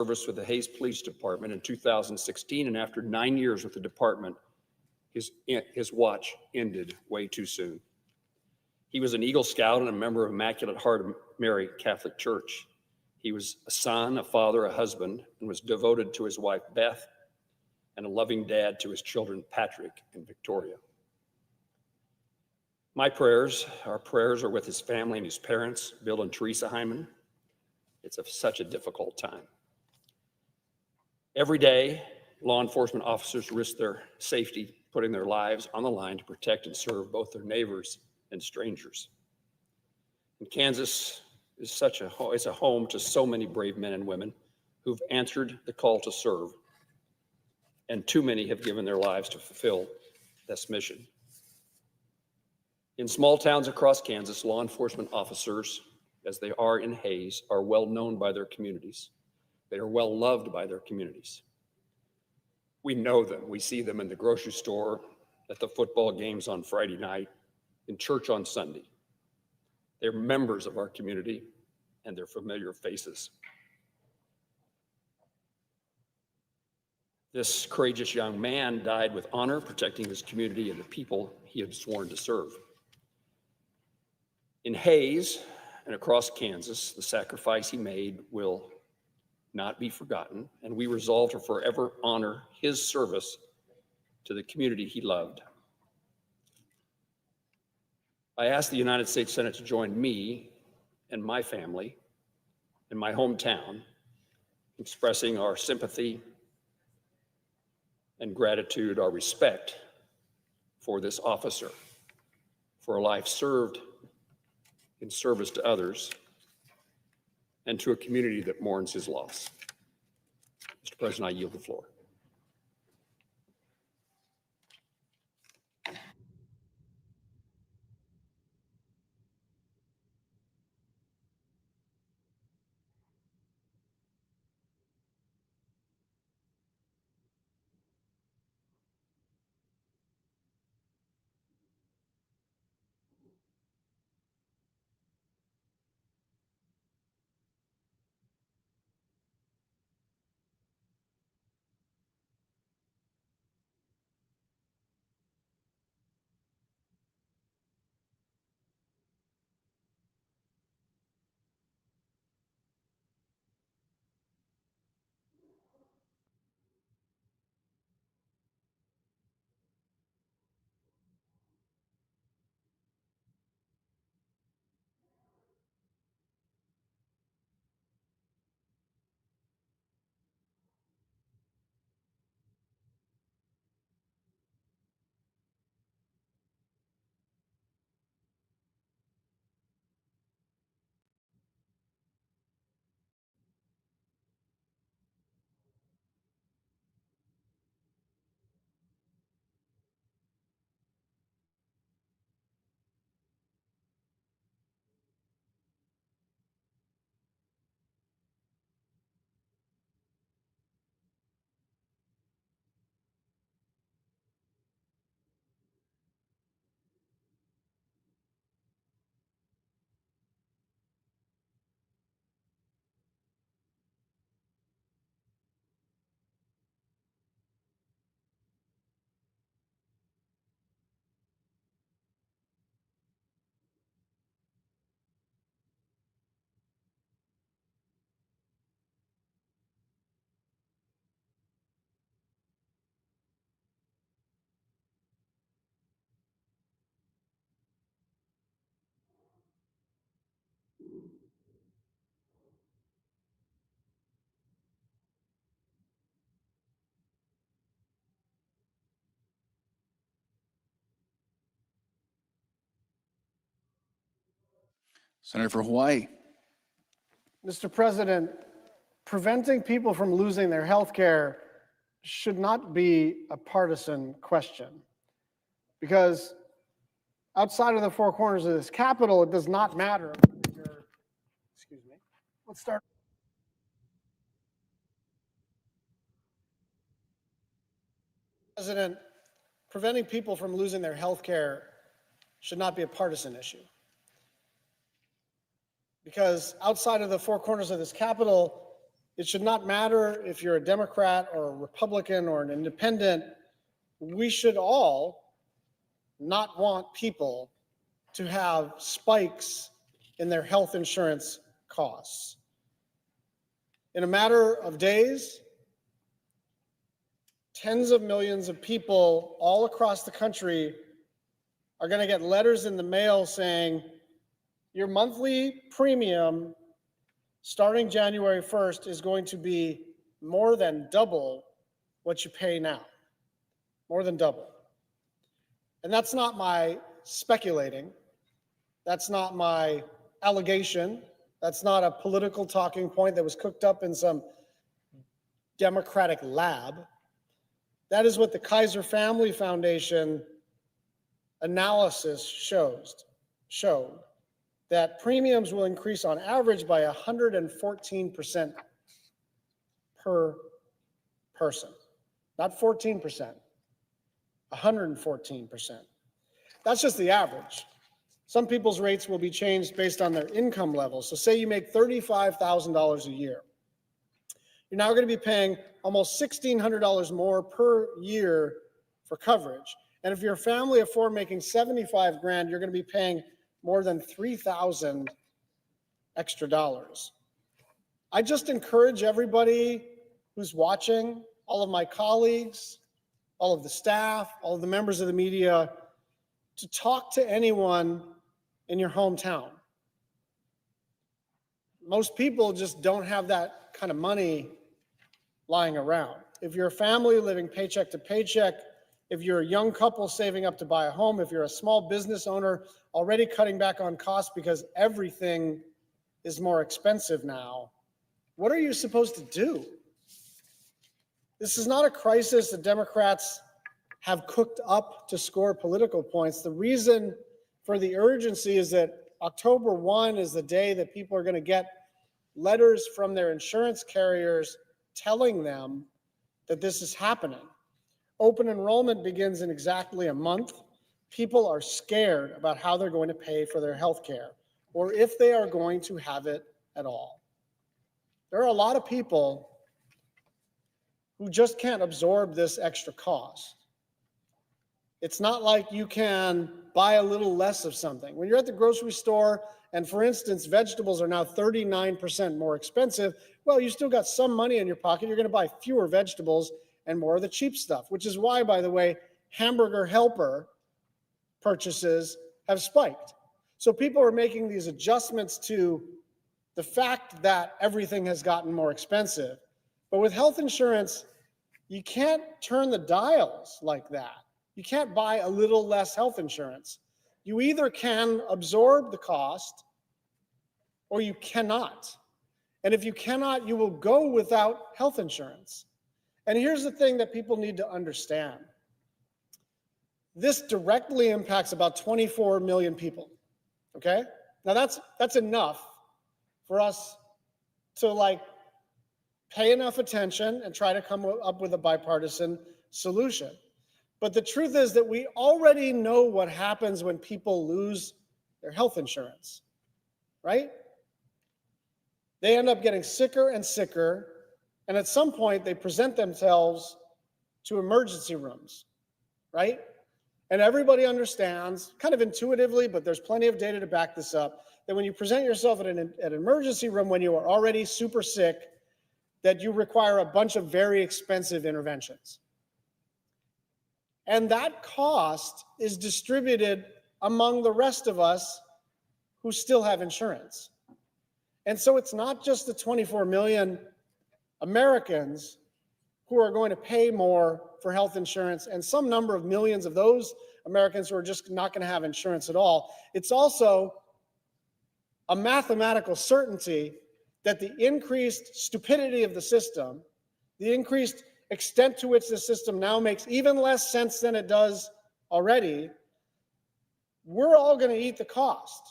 service with the Hayes Police Department in 2016, and after 9 years with the department, his watch ended way too soon. He was an Eagle Scout and a member of Immaculate Heart of Mary Catholic Church. He was a son, a father, a husband, and was devoted to his wife, Beth, and a loving dad to his children, Patrick and Victoria. Our prayers are with his family and his parents, Bill and Teresa Hyman. It's such a difficult time. Every day, law enforcement officers risk their safety, putting their lives on the line to protect and serve both their neighbors and strangers. And Kansas is a home to so many brave men and women who've answered the call to serve, and too many have given their lives to fulfill this mission. In small towns across Kansas, law enforcement officers, as they are in Hayes, are well known by their communities. They are well loved by their communities. We know them. We see them in the grocery store, at the football games on Friday night, in church on Sunday. They're members of our community, and they're familiar faces. This courageous young man died with honor, protecting his community and the people he had sworn to serve. In Hayes and across Kansas, the sacrifice he made will not be forgotten, and we resolve to forever honor his service to the community he loved. I ask the United States Senate to join me and my family in my hometown, expressing our sympathy and gratitude, our respect for this officer, for a life served in service to others and to a community that mourns his loss. Mr. President, I yield the floor. Senator for Hawaii. Mr. President, preventing people from losing their health care should not be a partisan question, because outside of the four corners of this Capitol, it does not matter. Excuse me. Let's start. President, preventing people from losing their health care should not be a partisan issue, because outside of the four corners of this Capitol, It should not matter if you're a Democrat or a Republican or an independent. We should all not want people to have spikes in their health insurance costs. In a matter of days, tens of millions of people all across the country are going to get letters in the mail saying your monthly premium starting January 1st is going to be more than double what you pay now. More than double. And that's not my speculating. That's not my allegation. That's not a political talking point that was cooked up in some Democratic lab. That is what the Kaiser Family Foundation analysis showed that premiums will increase on average by 114% per person. Not 14%, 114%. That's just the average. Some people's rates will be changed based on their income level. So say you make $35,000 a year. You're now going to be paying almost $1,600 more per year for coverage. And if you're a family of four making 75 grand, you're going to be paying more than 3,000 extra dollars. I just encourage everybody who's watching, all of my colleagues, all of the staff, all of the members of the media, to talk to anyone in your hometown. Most people just don't have that kind of money lying around. If you're a family living paycheck to paycheck, if you're a young couple saving up to buy a home, if you're a small business owner already cutting back on costs because everything is more expensive now, what are you supposed to do? This is not a crisis that Democrats have cooked up to score political points. The reason for the urgency is that October 1 is the day that people are going to get letters from their insurance carriers telling them that this is happening. Open enrollment begins in exactly a month. People are scared about how they're going to pay for their health care or if they are going to have it at all. There are a lot of people who just can't absorb this extra cost. It's not like you can buy a little less of something. When you're at the grocery store and, for instance, vegetables are now 39% more expensive, well, you still got some money in your pocket. You're going to buy fewer vegetables and more of the cheap stuff, which is why, by the way, hamburger helper purchases have spiked. So people are making these adjustments to the fact that everything has gotten more expensive. But with health insurance, you can't turn the dials like that. You can't buy a little less health insurance. You either can absorb the cost or you cannot. And if you cannot, you will go without health insurance. And here's the thing that people need to understand. This directly impacts about 24 million people, okay? Now that's enough for us to pay enough attention and try to come up with a bipartisan solution. But the truth is that we already know what happens when people lose their health insurance, right? They end up getting sicker and sicker, and at some point they present themselves to emergency rooms, right? And everybody understands, kind of intuitively, but there's plenty of data to back this up, that when you present yourself at an emergency room when you are already super sick, that you require a bunch of very expensive interventions. And that cost is distributed among the rest of us who still have insurance. And so it's not just the 24 million Americans who are going to pay more for health insurance and some number of millions of those Americans who are just not going to have insurance at all. It's also a mathematical certainty that the increased stupidity of the system, the increased extent to which the system now makes even less sense than it does already, we're all going to eat the cost,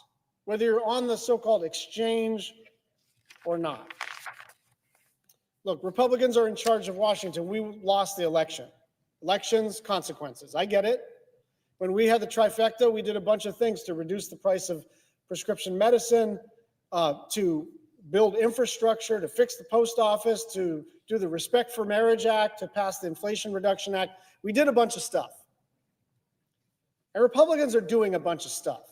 whether you're on the so-called exchange or not. Look, Republicans are in charge of Washington. We lost the election. Elections, consequences. I get it. When we had the trifecta, we did a bunch of things to reduce the price of prescription medicine, to build infrastructure, to fix the post office, to do the Respect for Marriage Act, to pass the Inflation Reduction Act. We did a bunch of stuff. And Republicans are doing a bunch of stuff.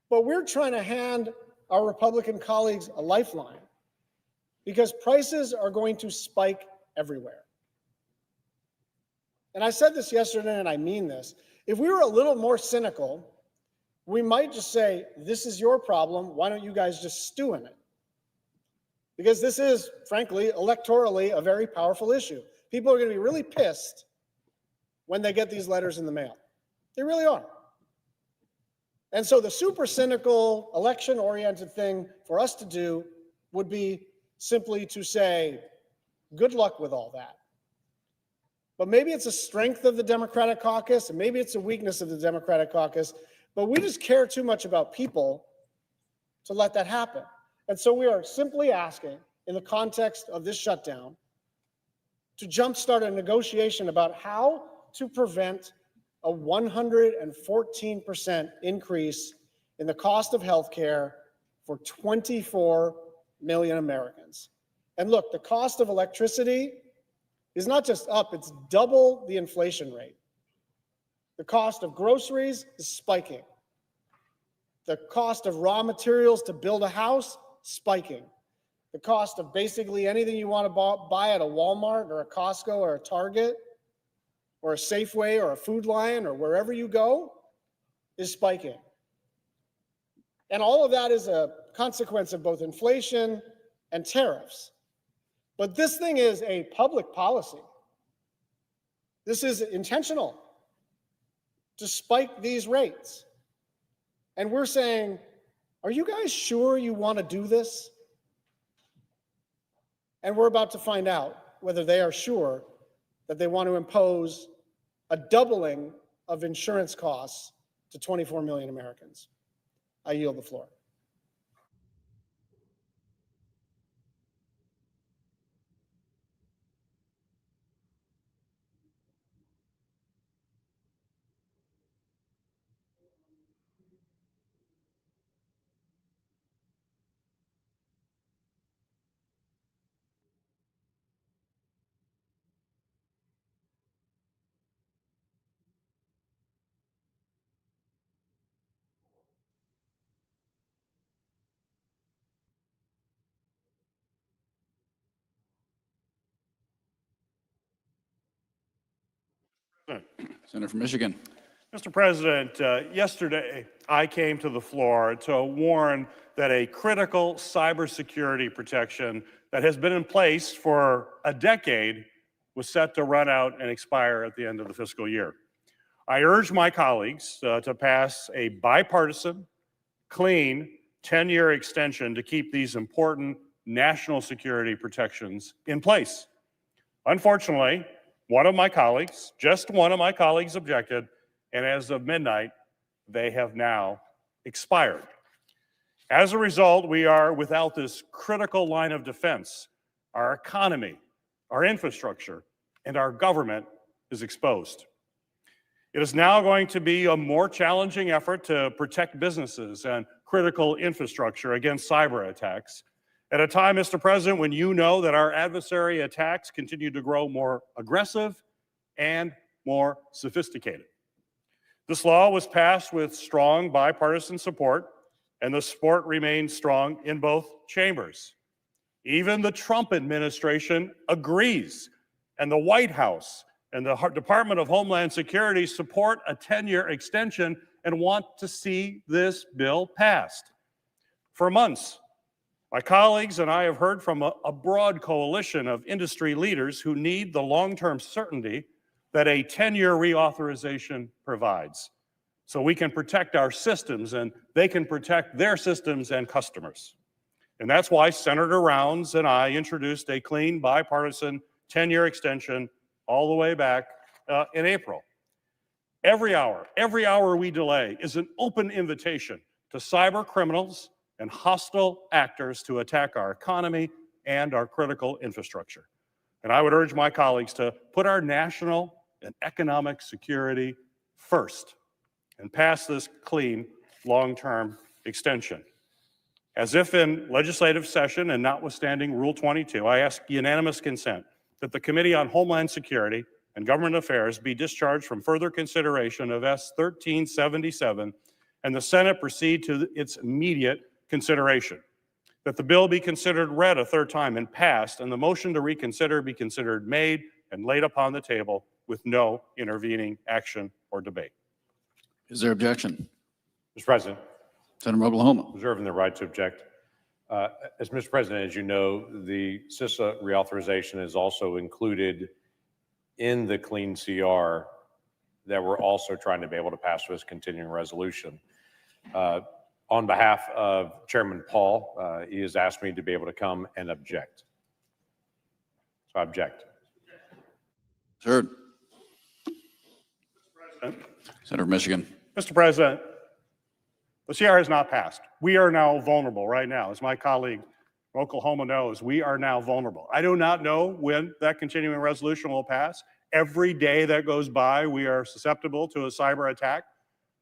But we're trying to hand our Republican colleagues a lifeline because prices are going to spike everywhere. And I said this yesterday, and I mean this. If we were a little more cynical, we might just say, this is your problem. Why don't you guys just stew in it? Because this is, frankly, electorally a very powerful issue. People are going to be really pissed when they get these letters in the mail. They really are. And so the super cynical, election-oriented thing for us to do would be simply to say, good luck with all that. But maybe it's a strength of the Democratic caucus, and maybe it's a weakness of the Democratic caucus, but we just care too much about people to let that happen. And so we are simply asking, in the context of this shutdown, to jumpstart a negotiation about how to prevent a 114% increase in the cost of healthcare for 24 million Americans. And look, the cost of electricity is not just up, it's double the inflation rate. The cost of groceries is spiking. The cost of raw materials to build a house, spiking. The cost of basically anything you want to buy at a Walmart or a Costco or a Target or a Safeway or a Food Lion or wherever you go is spiking. And all of that is a consequence of both inflation and tariffs. But this thing is a public policy. This is intentional to spike these rates. And we're saying, are you guys sure you want to do this? And we're about to find out whether they are sure that they want to impose a doubling of insurance costs to 24 million Americans. I yield the floor. Senator from Michigan. Mr. President, yesterday I came to the floor to warn that a critical cybersecurity protection that has been in place for a decade was set to run out and expire at the end of the fiscal year. I urge my colleagues to pass a bipartisan, clean 10-year extension to keep these important national security protections in place. Unfortunately, one of my colleagues, just one of my colleagues objected, and as of midnight, they have now expired. As a result, we are without this critical line of defense. Our economy, our infrastructure, and our government is exposed. It is now going to be a more challenging effort to protect businesses and critical infrastructure against cyber attacks. At a time, Mr. President, when you know that our adversary attacks continue to grow more aggressive and more sophisticated. This law was passed with strong bipartisan support, and the support remains strong in both chambers. Even the Trump administration agrees, and the White House and the Department of Homeland Security support a 10-year extension and want to see this bill passed. For months, my colleagues and I have heard from a broad coalition of industry leaders who need the long-term certainty that a 10-year reauthorization provides, so we can protect our systems and they can protect their systems and customers. And that's why Senator Rounds and I introduced a clean, bipartisan 10-year extension all the way back in April. Every hour we delay is an open invitation to cyber criminals and hostile actors to attack our economy and our critical infrastructure. And I would urge my colleagues to put our national and economic security first and pass this clean, long-term extension. As if in legislative session and notwithstanding Rule 22, I ask unanimous consent that the Committee on Homeland Security and Government Affairs be discharged from further consideration of S 1377 and the Senate proceed to its immediate consideration. That the bill be considered read a third time and passed, and the motion to reconsider be considered made and laid upon the table with no intervening action or debate. Is there objection? Mr. President, Senator from Oklahoma. reserving the right to object. As Mr. President, as you know, the CISA reauthorization is also included in the clean CR that we're also trying to be able to pass with this continuing resolution. On behalf of Chairman Paul, he has asked me to be able to come and object. So I object. Heard. Senator from Michigan. Mr. President, the CR has not passed. We are now vulnerable right now. As my colleague from Oklahoma knows, we are now vulnerable. I do not know when that continuing resolution will pass. Every day that goes by, we are susceptible to a cyber attack.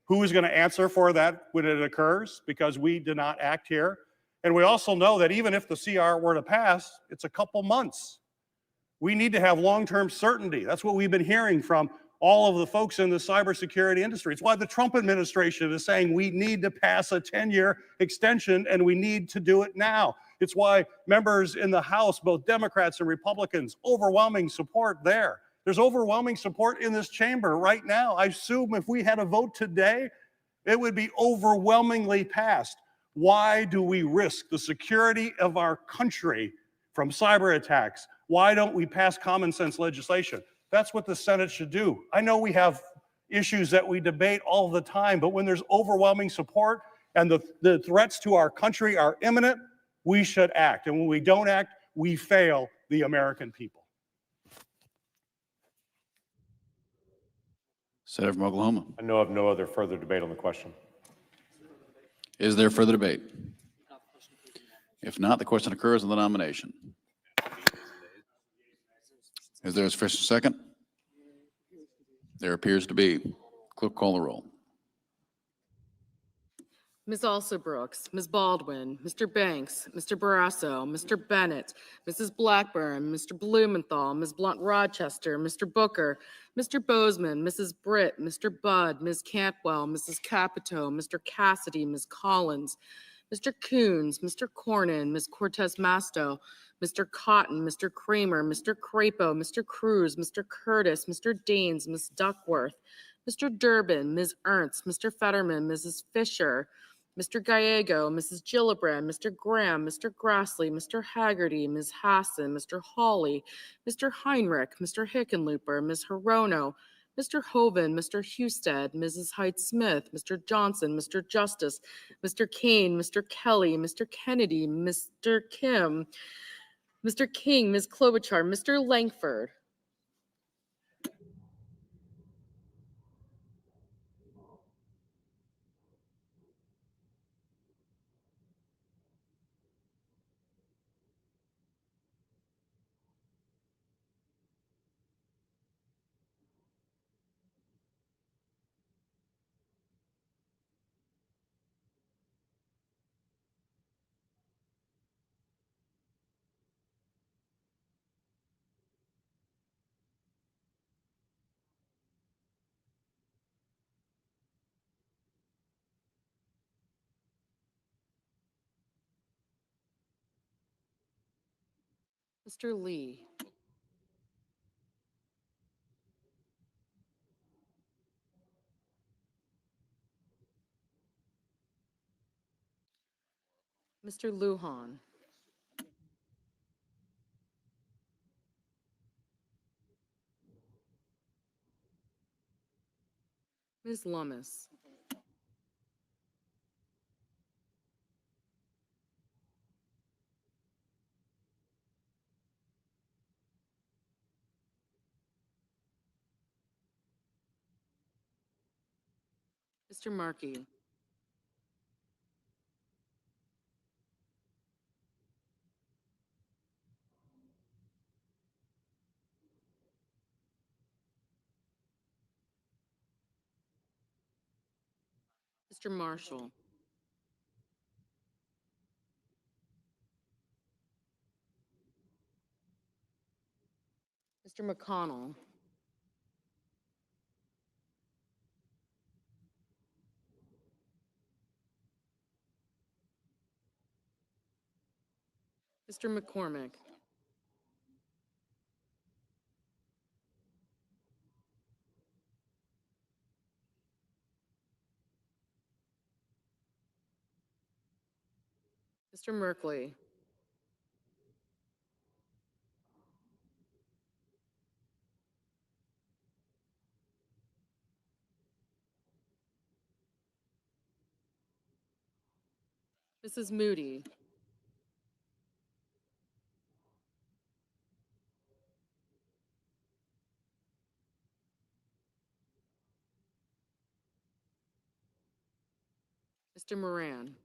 Who is going to answer for that when it occurs? Because we did not act here. And we also know that even if the CR were to pass, it's a couple months. We need to have long-term certainty. That's what we've been hearing from all of the folks in the cybersecurity industry. It's why the Trump administration is saying we need to pass a 10-year extension and we need to do it now. It's why members in the House, both Democrats and Republicans, overwhelming support there. There's overwhelming support in this chamber right now. I assume if we had a vote today, it would be overwhelmingly passed. Why do we risk the security of our country from cyber attacks? Why don't we pass common sense legislation? That's what the Senate should do. I know we have issues that we debate all the time, but when there's overwhelming support and the threats to our country are imminent, we should act. And when we don't act, we fail the American people. Senator from Oklahoma. I know of no other further debate on the question. Is there further debate? If not, the question occurs on the nomination. Is there a sufficient second? There appears to be. Clerk, call the roll. Ms. Alsobrooks, Ms. Baldwin, Mr. Banks, Mr. Barrasso, Mr. Bennett, Mrs. Blackburn, Mr. Blumenthal, Ms. Blunt Rochester, Mr. Booker, Mr. Bozeman, Mrs. Britt, Mr. Budd, Ms. Cantwell, Mrs. Capito, Mr. Cassidy, Ms. Collins, Mr. Coons, Mr. Cornyn, Ms. Cortez Masto, Mr. Cotton, Mr. Kramer, Mr. Crapo, Mr. Cruz, Mr. Curtis, Mr. Daines, Ms. Duckworth, Mr. Durbin, Ms. Ernst, Mr. Fetterman, Mrs. Fisher, Mr. Gallego, Mrs. Gillibrand, Mr. Graham, Mr. Grassley, Mr. Haggerty, Ms. Hassan, Mr. Hawley, Mr. Heinrich, Mr. Hickenlooper, Ms. Hirono, Mr. Hoven, Mr. Husted, Mrs. Hyde-Smith, Mr. Johnson, Mr. Justice, Mr. Kane, Mr. Kelly, Mr. Kennedy, Mr. Kim, Mr. King, Ms. Klobuchar, Mr. Langford. Mr. Lee. Mr. Lujan. Ms. Lummis. Mr. Markey. Mr. Marshall. Mr. McConnell. Mr. McCormick. Mr. Merkley. Mrs. Moody. Mr. Moran.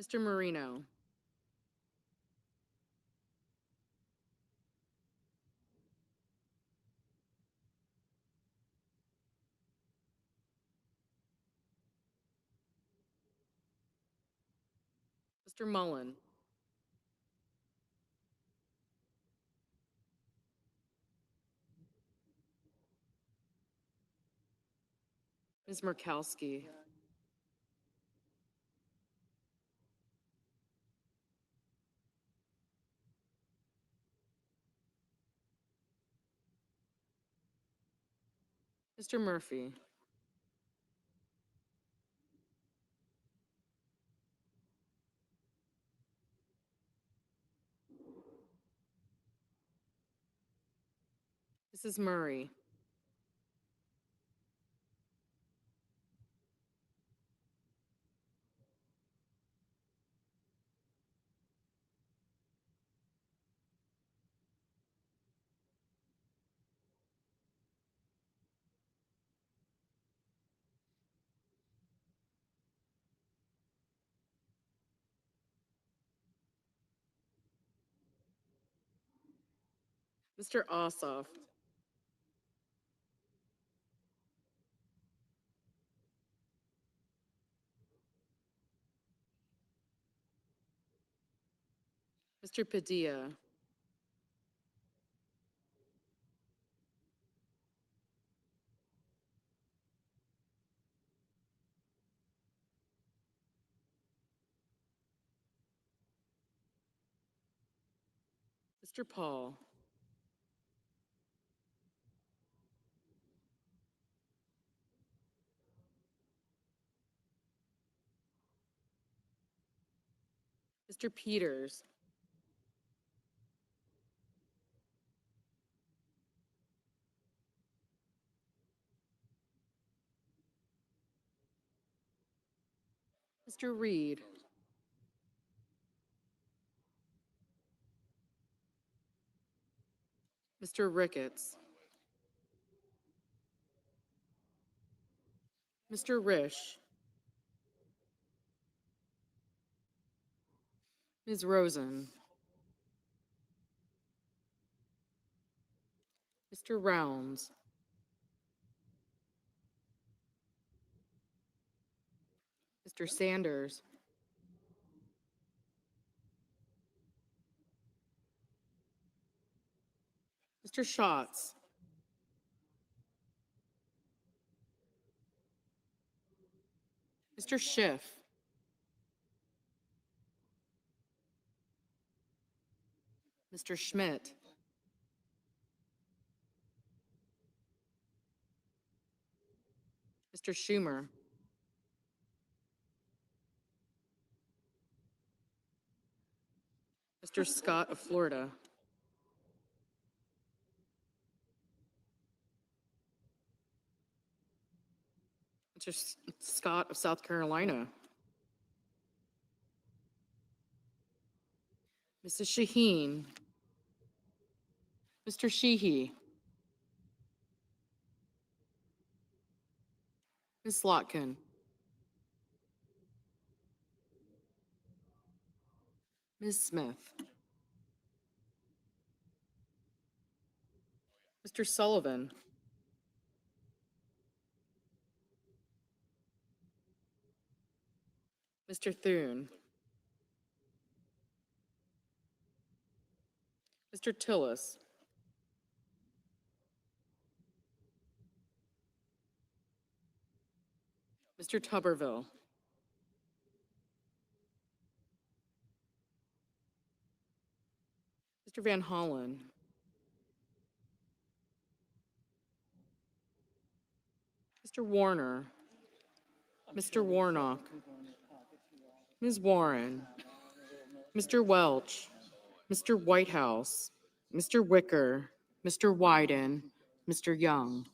Mr. Marino. Mr. Mullen. Ms. Murkowski. Mr. Murphy. Mrs. Murray. Mr. Ossoff. Mr. Padilla. Mr. Paul. Mr. Peters. Mr. Reed. Mr. Ricketts. Mr. Risch. Ms. Rosen. Mr. Rounds. Mr. Sanders. Mr. Schatz. Mr. Schiff. Mr. Schmidt. Mr. Schumer. Mr. Scott of Florida. Mr. Scott of South Carolina. Mrs. Shaheen. Mr. Sheehy. Ms. Slotkin. Ms. Smith. Mr. Sullivan. Mr. Thune. Mr. Tillis. Mr. Tuberville. Mr. Van Hollen. Mr. Warner. Mr. Warnock. Ms. Warren. Mr. Welch. Mr. Whitehouse. Mr. Wicker. Mr. Wyden. Mr. Young.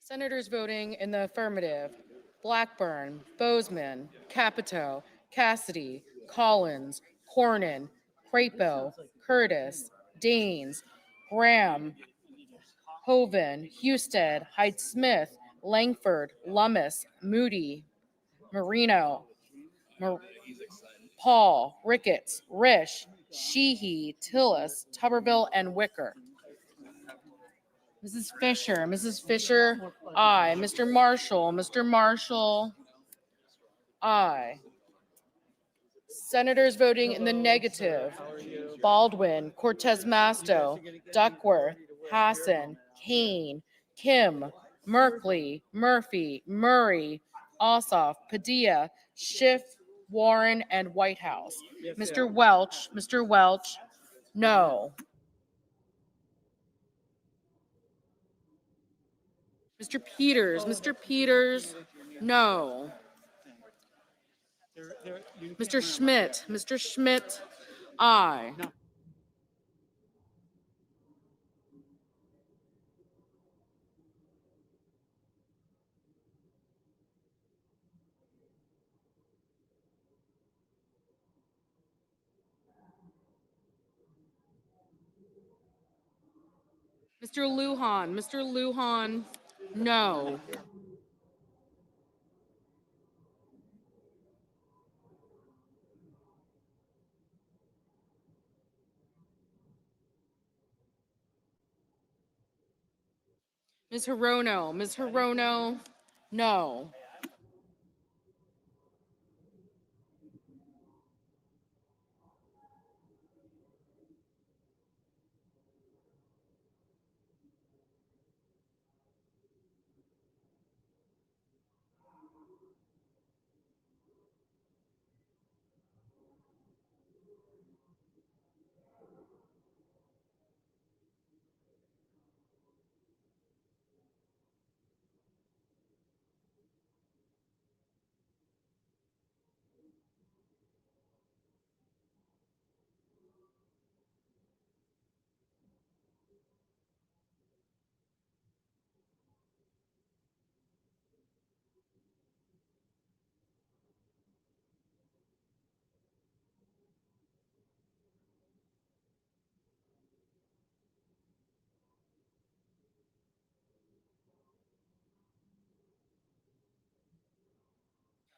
Senators voting in the affirmative: Blackburn, Bozeman, Capito, Cassidy, Collins, Cornyn, Crapo, Curtis, Daines, Graham, Hoven, Husted, Hyde-Smith, Langford, Lummis, Moody, Marino, Paul, Ricketts, Risch, Sheehy, Tillis, Tuberville, and Wicker. Mrs. Fisher, aye. Mr. Marshall, aye. Senators voting in the negative: Baldwin, Cortez Masto, Duckworth, Hassan, Kane, Kim, Merkley, Murphy, Murray, Ossoff, Padilla, Schiff, Warren, and Whitehouse. Mr. Welch, no. Mr. Peters, no. Mr. Schmidt, aye. Mr. Lujan, no. Ms. Hirono, no.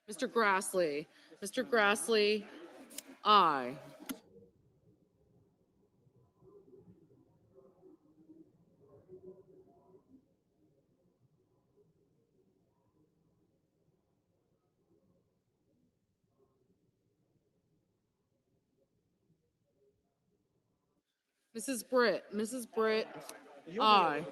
Mr. Grassley, aye. Mrs. Britt, aye.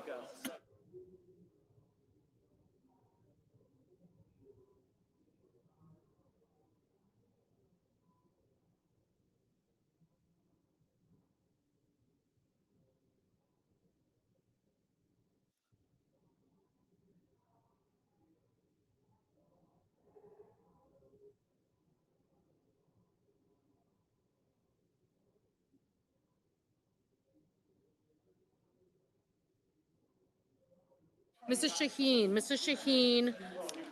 Mrs. Shaheen,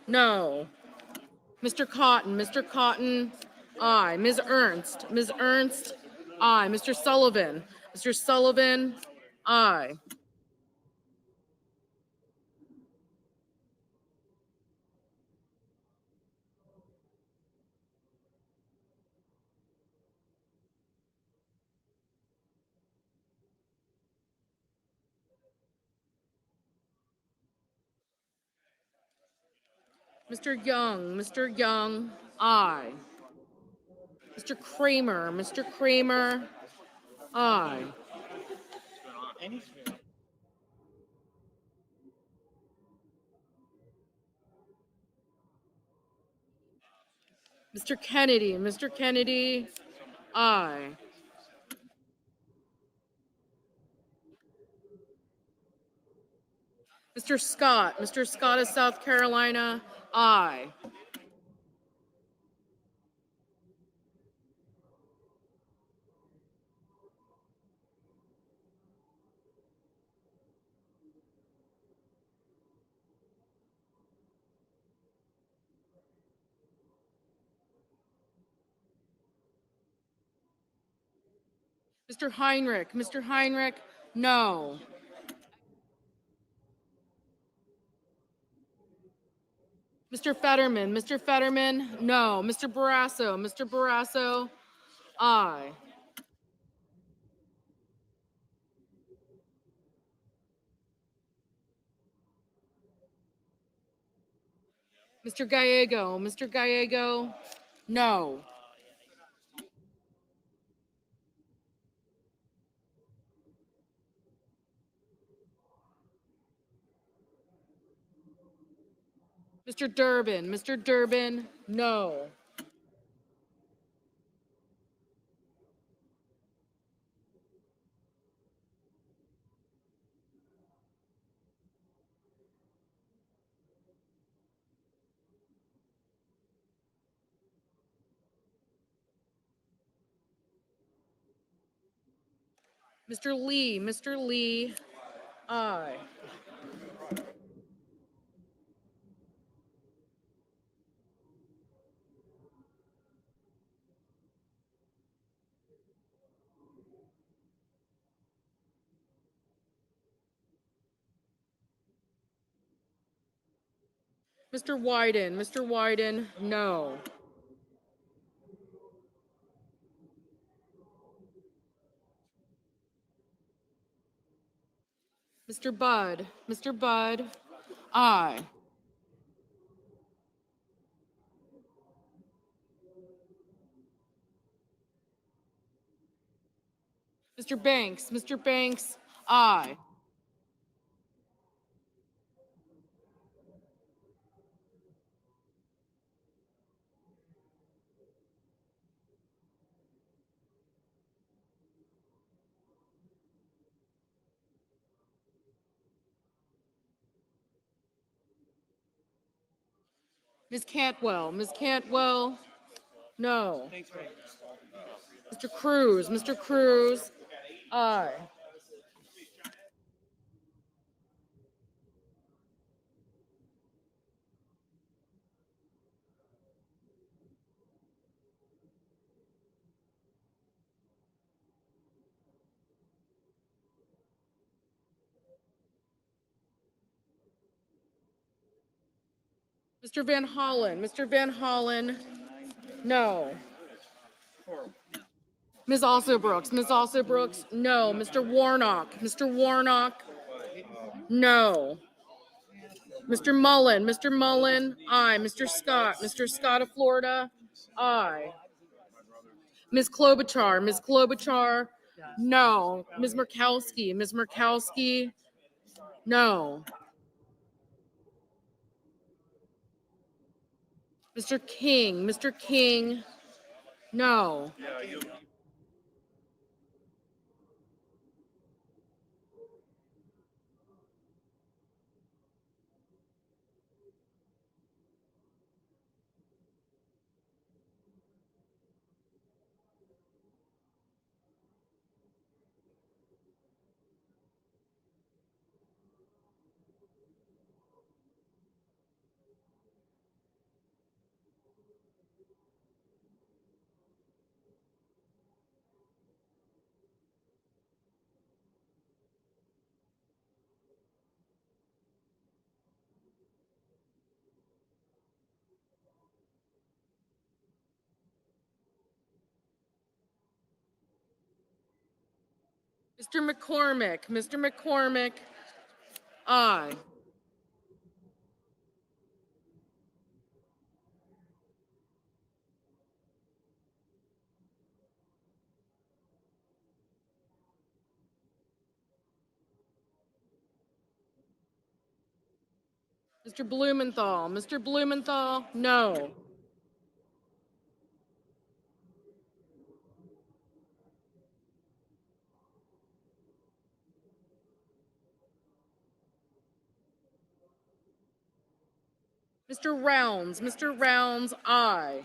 no. Mr. Cotton, aye. Ms. Ernst, aye. Mr. Sullivan, aye. Mr. Young, aye. Mr. Kramer, aye. Mr. Kennedy, aye. Mr. Scott of South Carolina, aye. Mr. Heinrich, no. Mr. Fetterman, no. Mr. Barrasso, aye. Mr. Gallego, no. Mr. Durbin, no. Mr. Lee, aye. Mr. Wyden, no. Mr. Budd, aye. Mr. Banks, aye. Ms. Cantwell, no. Mr. Cruz, aye. Mr. Van Hollen, no. Ms. Alsobrooks, no. Mr. Warnock, no. Mr. Mullen, aye. Mr. Scott of Florida, aye. Ms. Klobuchar, no. Ms. Murkowski, no. Mr. King, no. Mr. McCormick, aye. Mr. Blumenthal, no. Mr. Rounds, aye.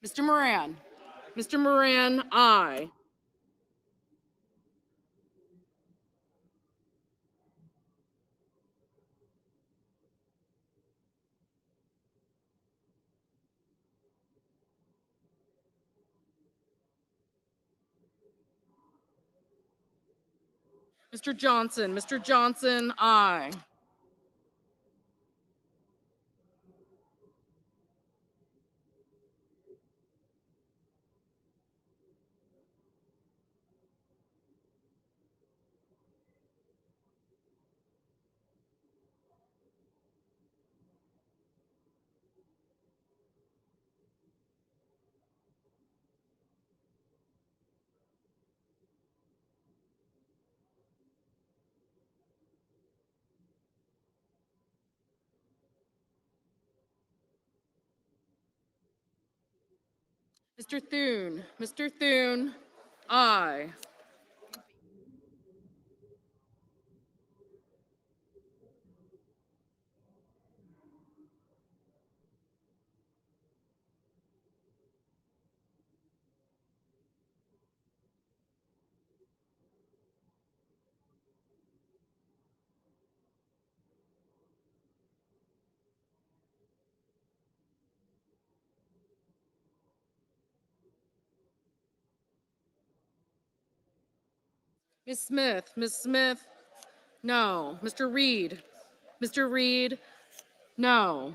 Mr. Moran, aye. Mr. Johnson, Mr. Johnson, aye. Mr. Thune, aye. Ms. Smith, no. Mr. Reed, no.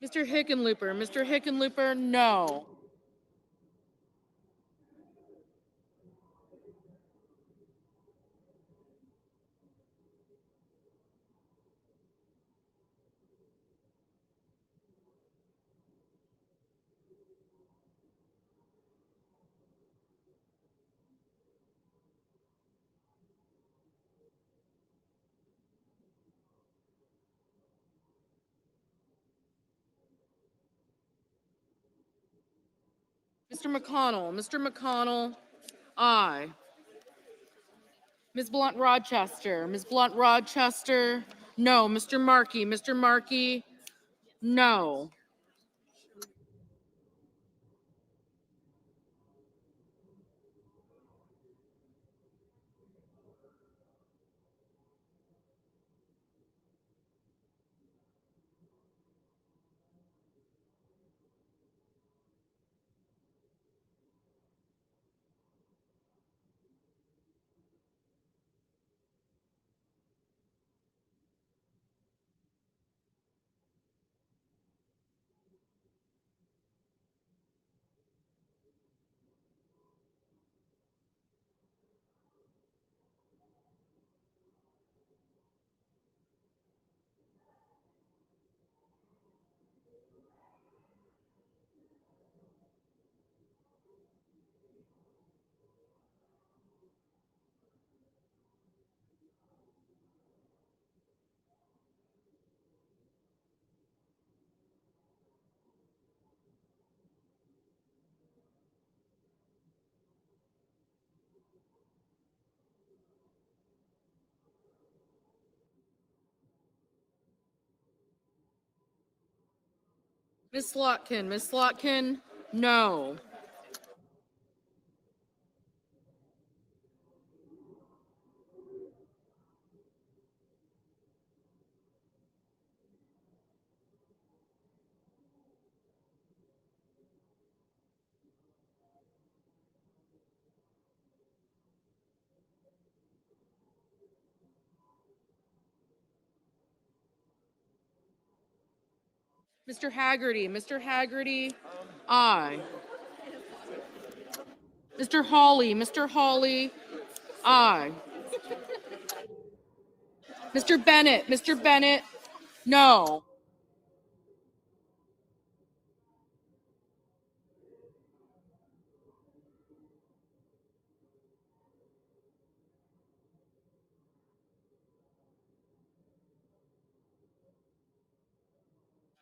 Mr. Hickenlooper, no. Mr. McConnell, aye. Ms. Blunt Rochester, no. Mr. Markey, no. Ms. Slotkin, Ms. Slotkin, no. Mr. Haggerty, aye. Mr. Hawley, aye. Mr. Bennett, no.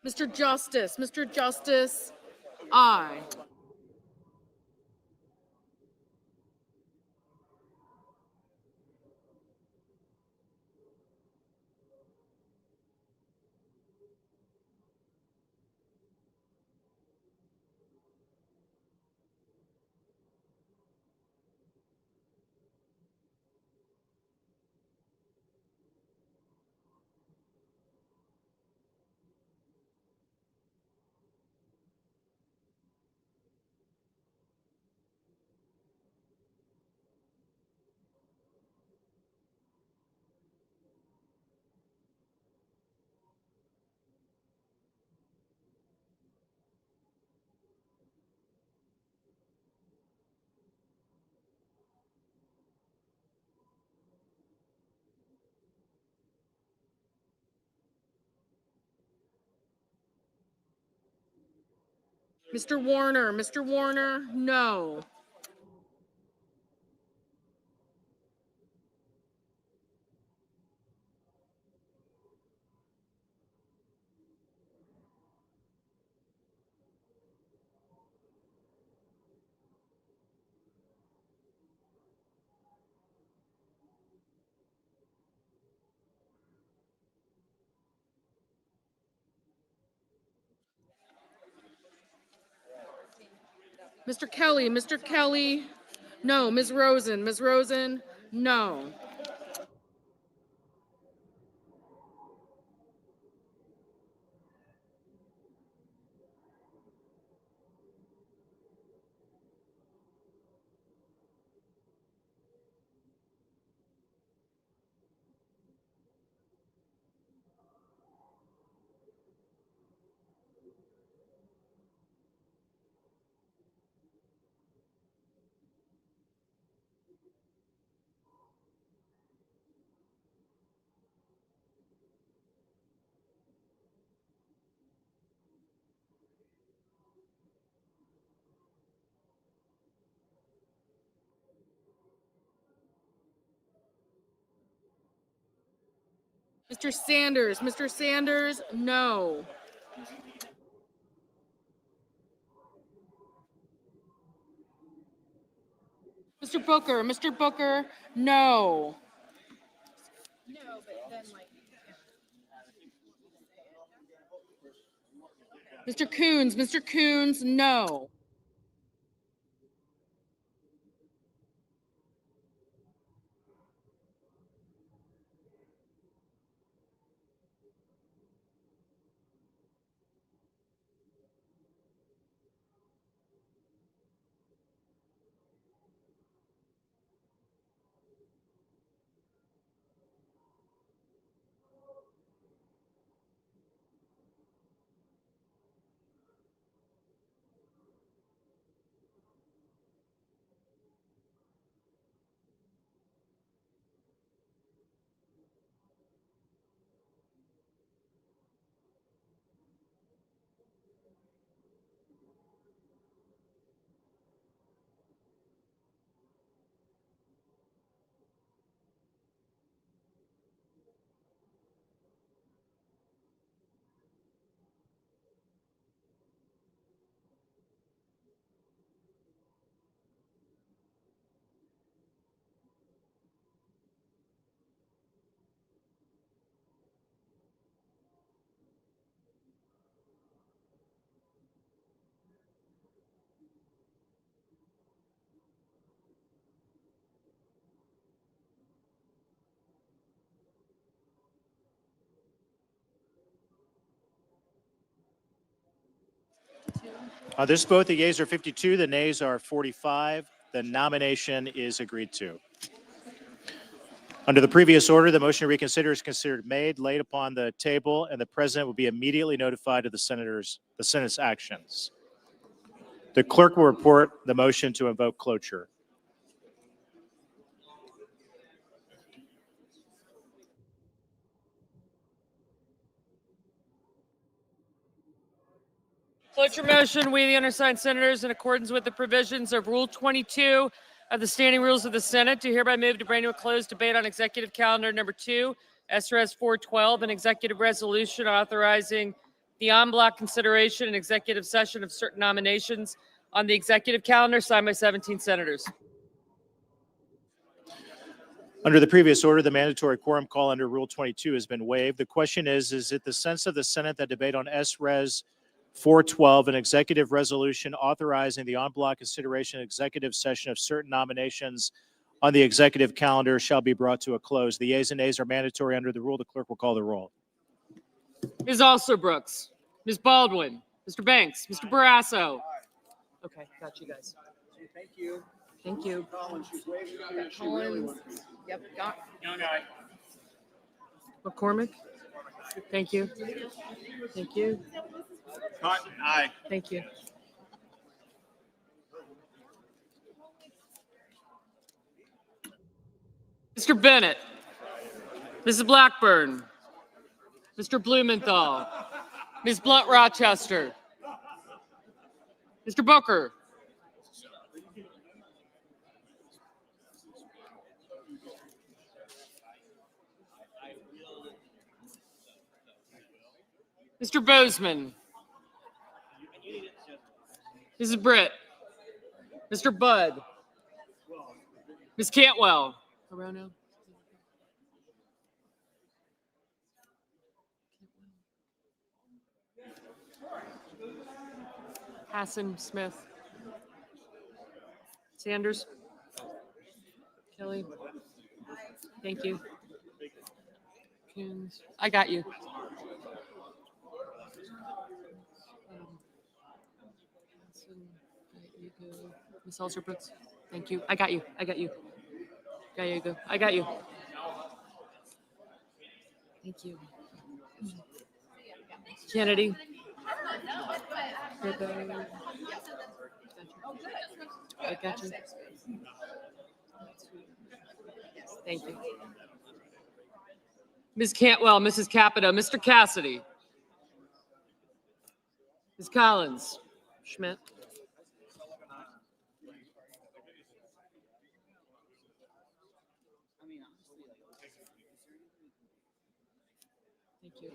Mr. Justice, aye. Mr. Warner, no. Mr. Kelly, no. Ms. Rosen, no. Mr. Sanders, no. Mr. Booker, no. Mr. Coons, no. On this vote, the yeas are 52, the nays are 45. The nomination is agreed to. Under the previous order, the motion to reconsider is considered made, laid upon the table, and the president will be immediately notified of the Senate's actions. The clerk will report the motion to invoke cloture. Cloture motion, we the undersigned senators, in accordance with the provisions of Rule 22 of the Standing Rules of the Senate, do hereby move to bring to a closed debate on Executive Calendar Number 2, SRS 412, an executive resolution authorizing the en bloc consideration and executive session of certain nominations on the executive calendar, signed by 17 senators. Under the previous order, the mandatory quorum call under Rule 22 has been waived. The question is it the sense of the Senate that debate on SRES 412, an executive resolution authorizing the en bloc consideration and executive session of certain nominations on the executive calendar shall be brought to a close. The yeas and nays are mandatory under the rule. The clerk will call the roll. Ms. Alsobrooks, Ms. Baldwin, Mr. Banks, Mr. Barrasso. Okay, got you guys. Thank you. Thank you. Collins, she's waving at me. She Collins. really wants- Yep, got. McCormick. Thank you. Thank you. Cotton, aye. Thank you. Mr. Bennett, Mrs. Blackburn, Mr. Blumenthal, Ms. Blunt Rochester, Mr. Booker, Mr. Bozeman, Mrs. Britt, Mr. Budd, Ms. Cantwell, Arono. Hassan, Smith, Sanders, Kelly. Thank you. Coons. I got you. Ms. Alsobrooks. Thank you. I got you. I got you. There you go. I got you. Thank you. Kennedy. I got you. Thank you. Ms. Cantwell, Mrs. Capito, Mr. Cassidy. Ms. Collins. Schmidt. Thank you.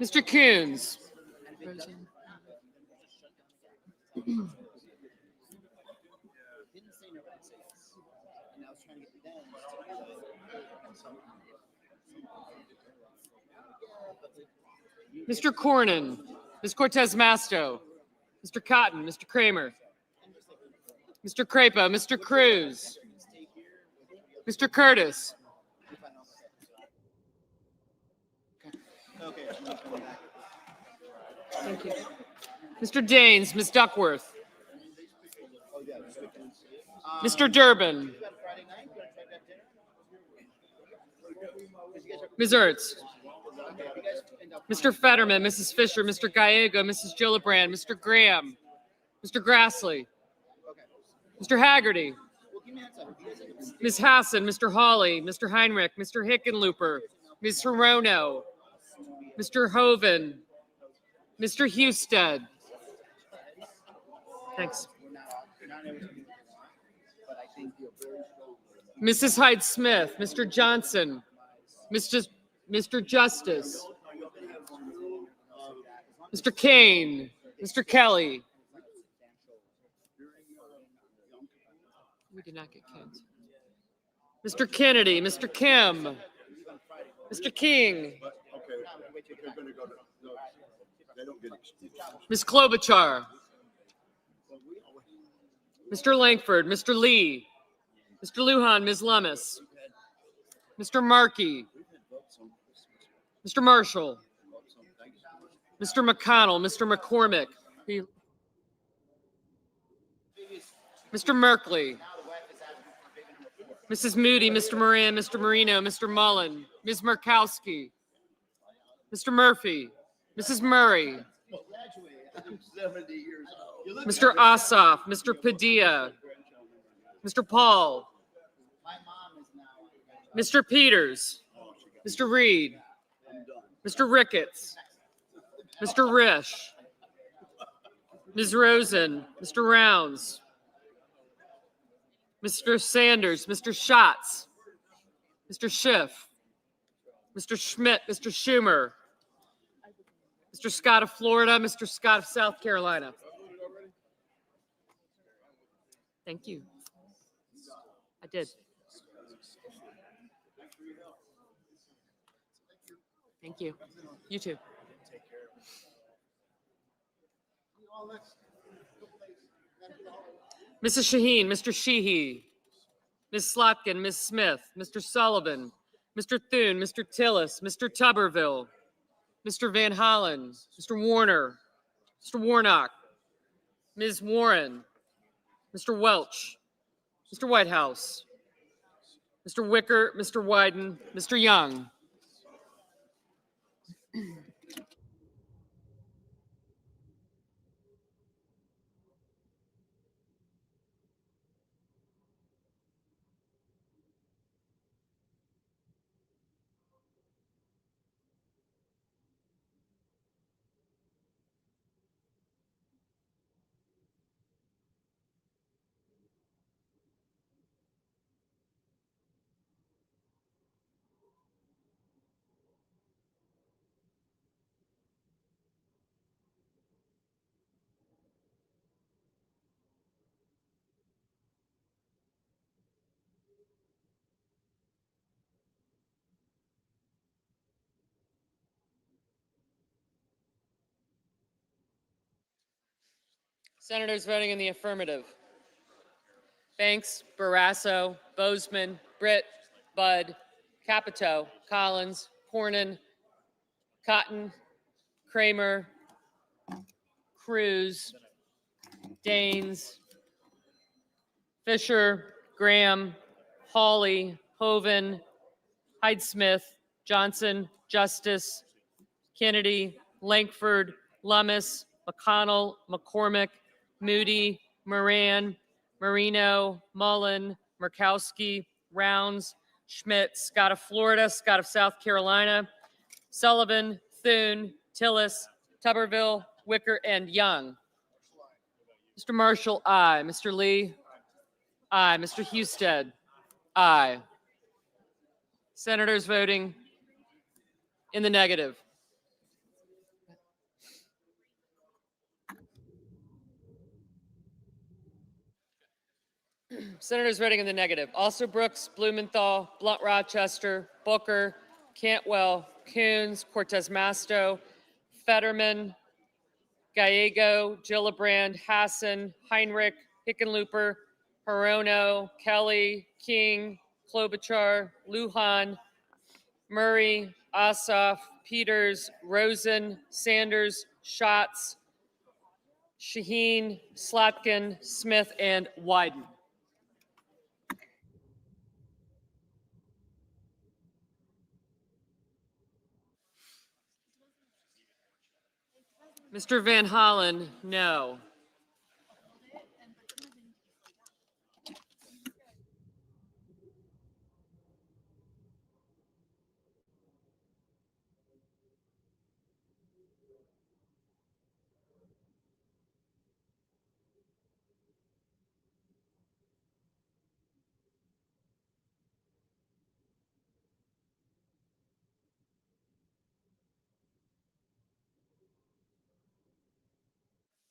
Mr. Coons. Mr. Cornyn, Ms. Cortez Masto, Mr. Cotton, Mr. Kramer, Mr. Crapo, Mr. Cruz, Mr. Curtis. Thank you. Mr. Daines, Ms. Duckworth, Mr. Durbin, Ms. Ertz, Mr. Fetterman, Mrs. Fisher, Mr. Gallego, Mrs. Gillibrand, Mr. Graham, Mr. Grassley, Mr. Haggerty, Ms. Hassan, Mr. Hawley, Mr. Heinrich, Mr. Hickenlooper, Ms. Hirono, Mr. Hoven, Mr. Husted. Thanks. Mrs. Hyde Smith, Mr. Johnson, Mr. Justice, Mr. Kane, Mr. Kelly. We did not get Kent. Mr. Kennedy, Mr. Kim, Mr. King, Ms. Klobuchar, Mr. Langford, Mr. Lee, Mr. Lujan, Ms. Lummis, Mr. Markey, Mr. Marshall, Mr. McConnell, Mr. McCormick, Mr. Merkley, Mrs. Moody, Mr. Moran, Mr. Marino, Mr. Mullen, Ms. Murkowski, Mr. Murphy, Mrs. Murray, Mr. Ossoff, Mr. Padilla, Mr. Paul, Mr. Peters, Mr. Reed, Mr. Ricketts, Mr. Risch, Ms. Rosen, Mr. Rounds, Mr. Sanders, Mr. Schatz, Mr. Schiff, Mr. Schmidt, Mr. Schumer, Mr. Scott of Florida, Mr. Scott of South Carolina. Thank you. I did. Thank you. You too. Mrs. Shaheen, Mr. Sheehy, Ms. Slotkin, Ms. Smith, Mr. Sullivan, Mr. Thune, Mr. Tillis, Mr. Tuberville, Mr. Van Hollen, Mr. Warner, Mr. Warnock, Ms. Warren, Mr. Welch, Mr. Whitehouse, Mr. Wicker, Mr. Wyden, Mr. Young. Senators voting in the affirmative: Banks, Barrasso, Bozeman, Britt, Budd, Capito, Collins, Cornyn, Cotton, Kramer, Cruz, Daines, Fisher, Graham, Hawley, Hoven, Hyde-Smith, Johnson, Justice, Kennedy, Lankford, Lummis, McConnell, McCormick, Moody, Moran, Marino, Mullen, Murkowski, Rounds, Schmidt, Scott of Florida, Scott of South Carolina, Sullivan, Thune, Tillis, Tuberville, Wicker, and Young. Mr. Marshall, aye. Mr. Lee, aye. Mr. Husted, aye. Senators voting in the negative: Senators voting in the negative: also Brooks, Blumenthal, Blunt Rochester, Booker, Cantwell, Coons, Cortez Masto, Fetterman, Gallego, Gillibrand, Hassan, Heinrich, Hickenlooper, Hirono, Kelly, King, Klobuchar, Lujan, Murray, Ossoff, Peters, Rosen, Sanders, Schatz, Shaheen, Slotkin, Smith, and Wyden. Mr. Van Hollen, no.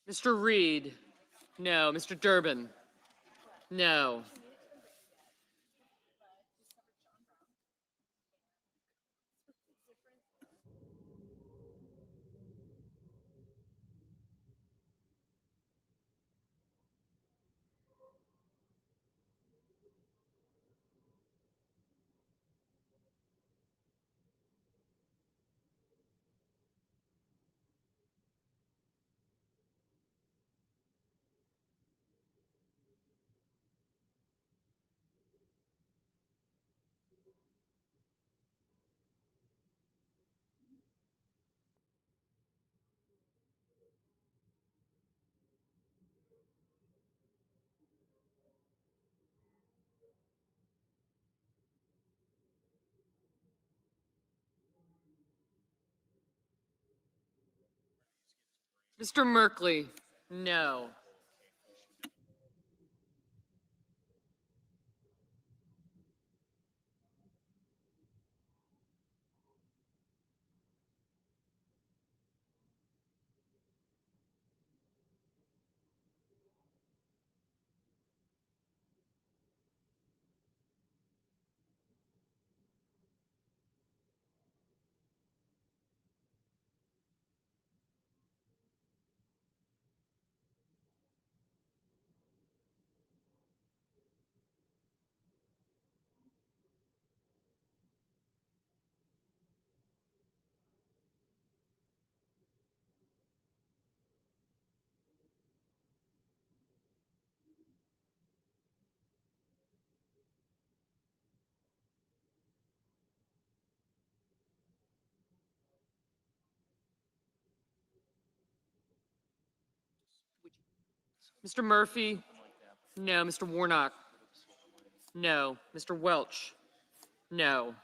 Mr. Reed, no. Mr. Durbin, no. Mr. Merkley, no. Mr. Murphy, no. Mr. Warnock, no. Mr. Welch, no.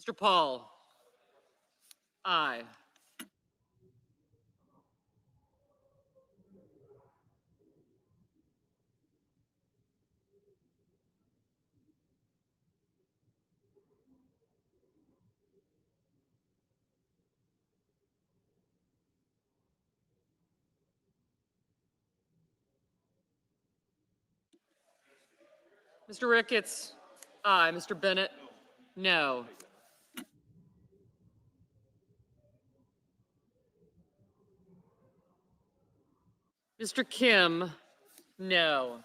Mr. Paul, aye. Mr. Ricketts, aye. Mr. Bennett, no. Mr. Kim, no.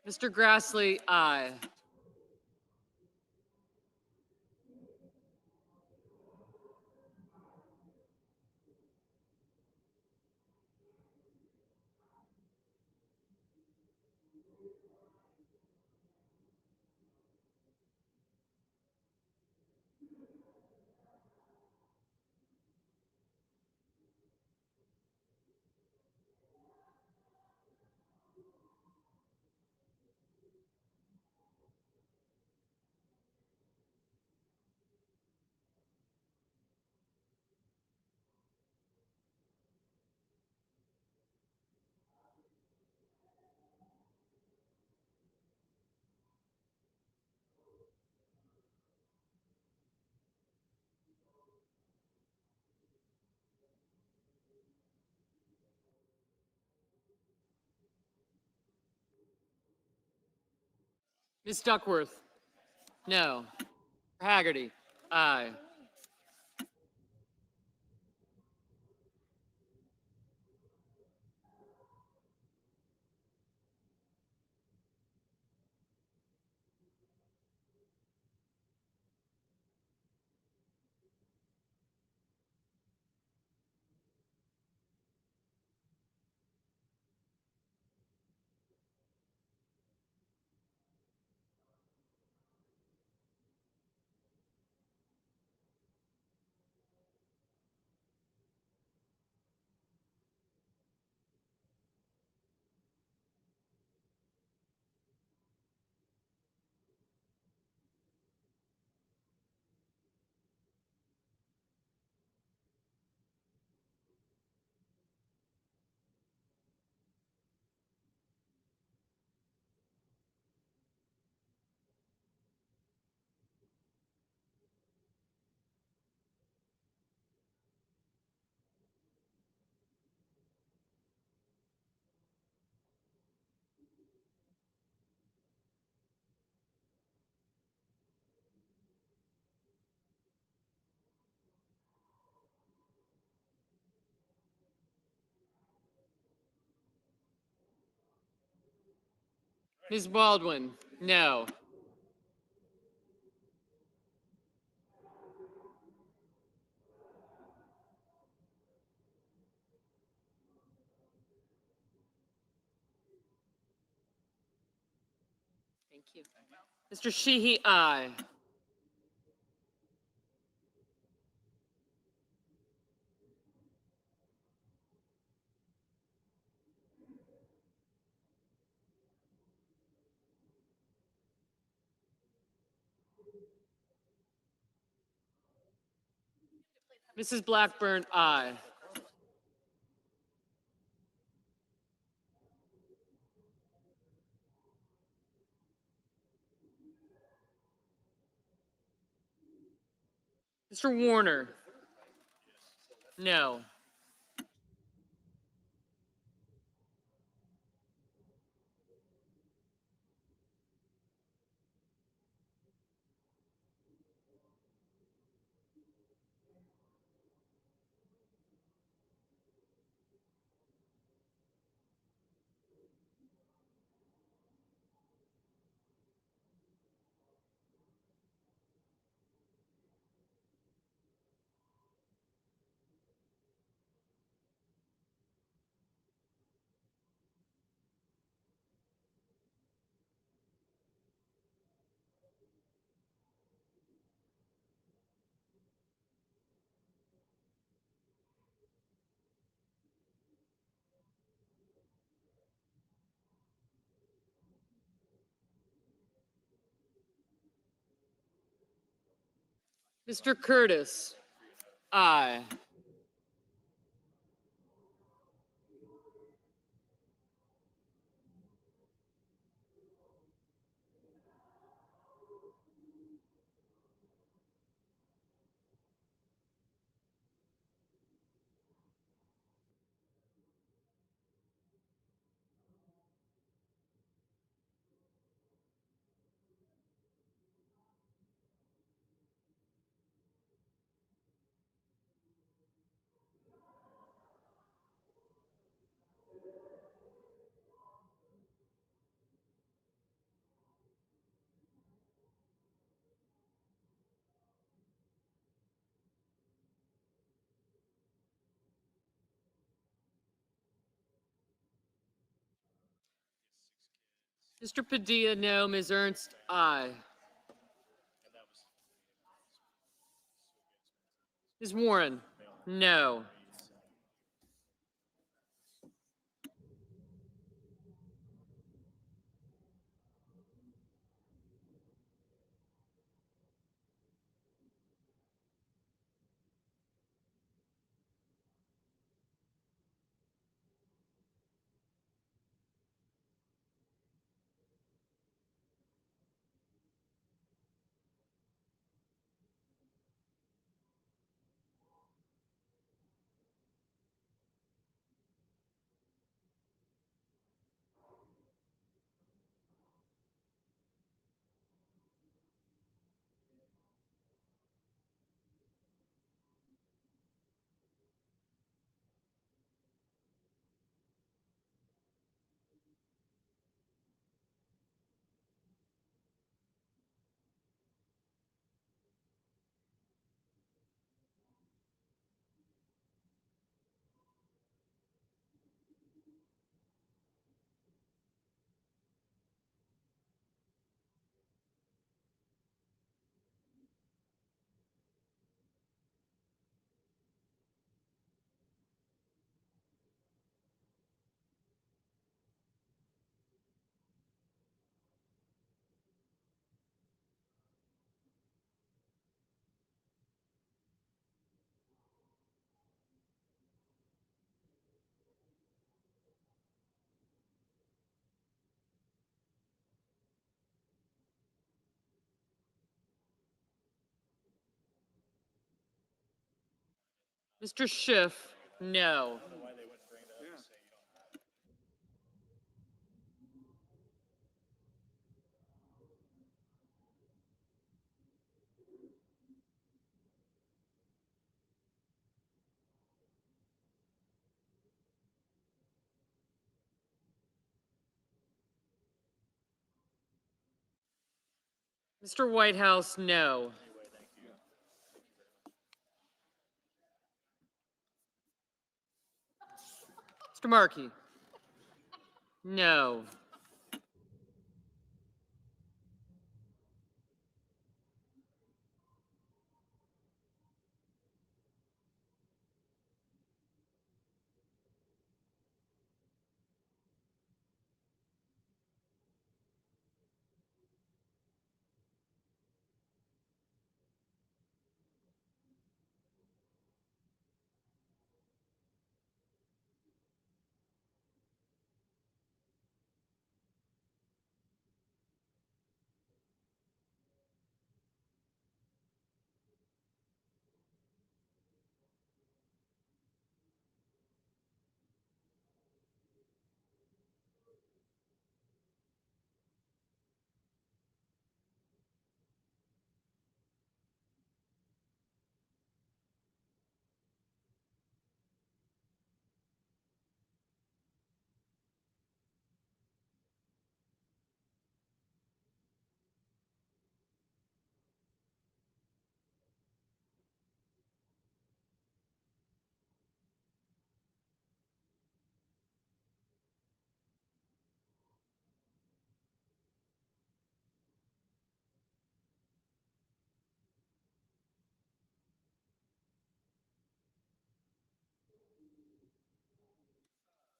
Mr. Grassley, aye. Ms. Duckworth, no. Haggerty, aye. Ms. Baldwin, no. Thank you. Mr. Sheehy, aye. Mrs. Blackburn, aye. Mr. Warner, no. Mr. Curtis, aye. Mr. Padilla, no. Ms. Ernst, aye. Ms. Warren, no. Mr. Schiff, no. Mr. Whitehouse, no. Mr. Markey? No.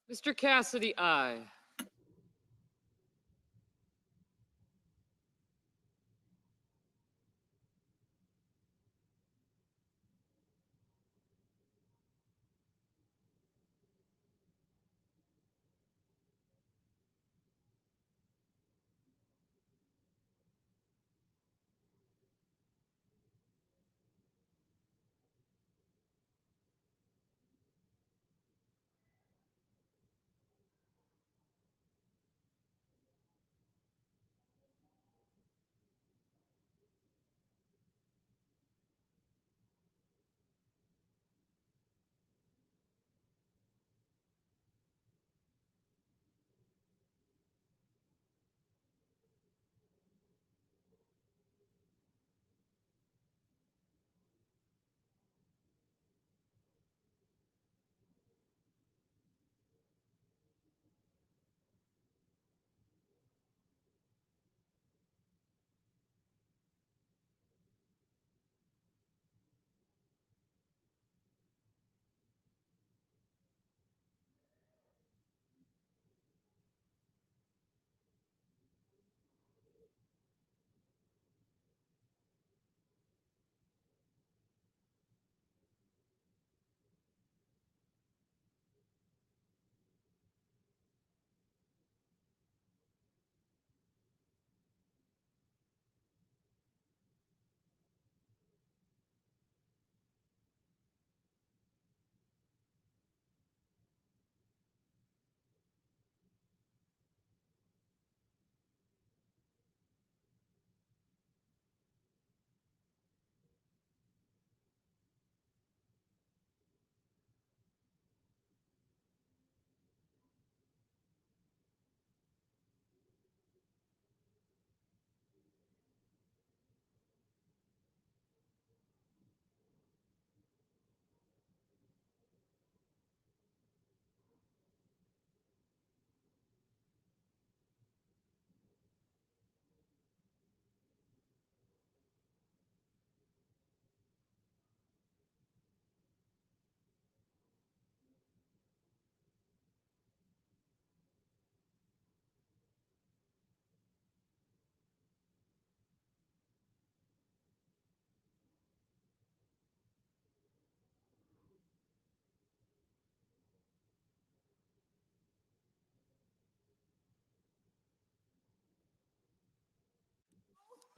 Mr. Cassidy, aye.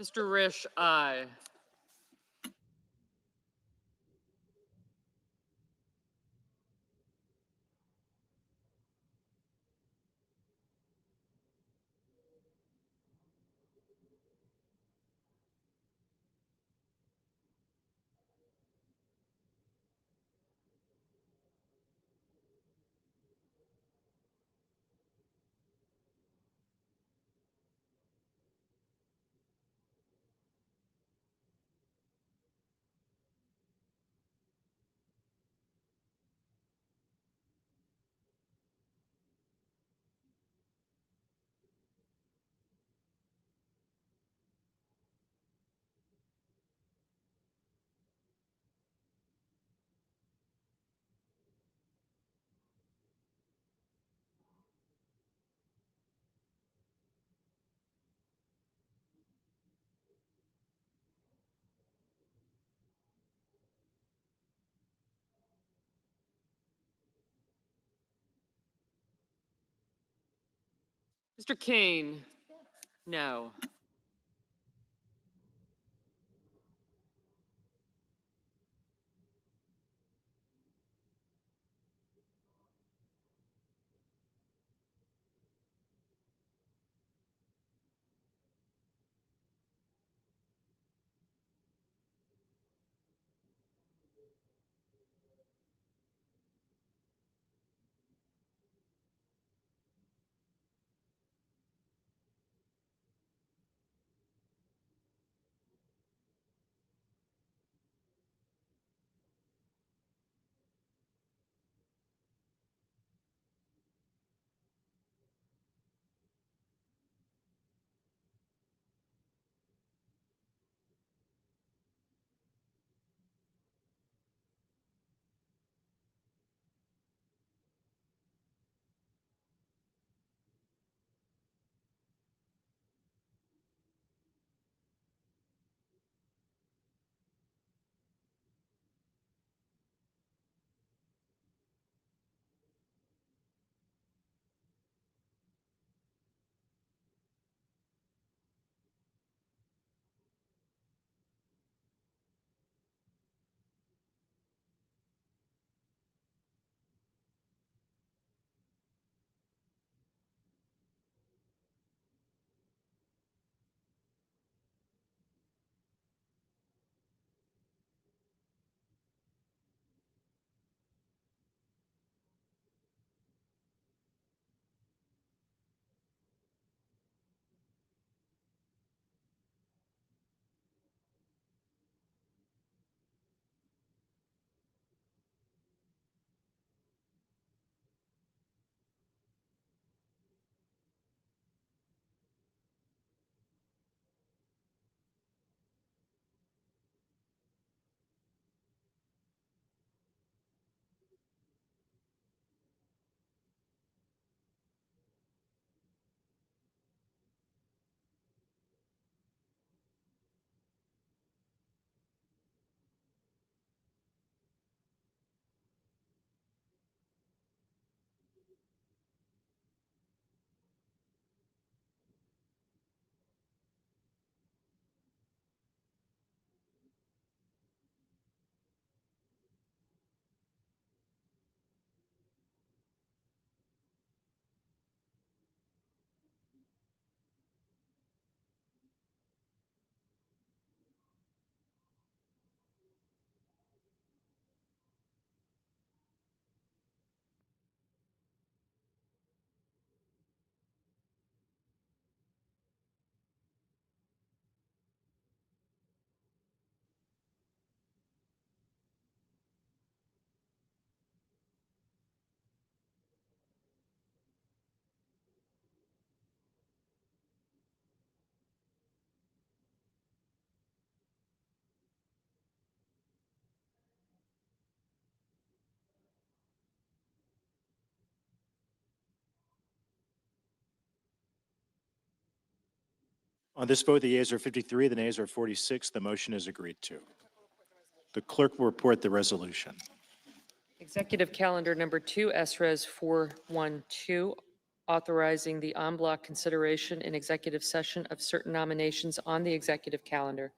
Mr. Risch, aye. Mr. Kane, no. On this vote, the yeas are 53, the nays are 46. The motion is agreed to. The clerk will report the resolution. Executive Calendar Number 2, SRES 412, authorizing the en bloc consideration in executive session of certain nominations on the executive calendar.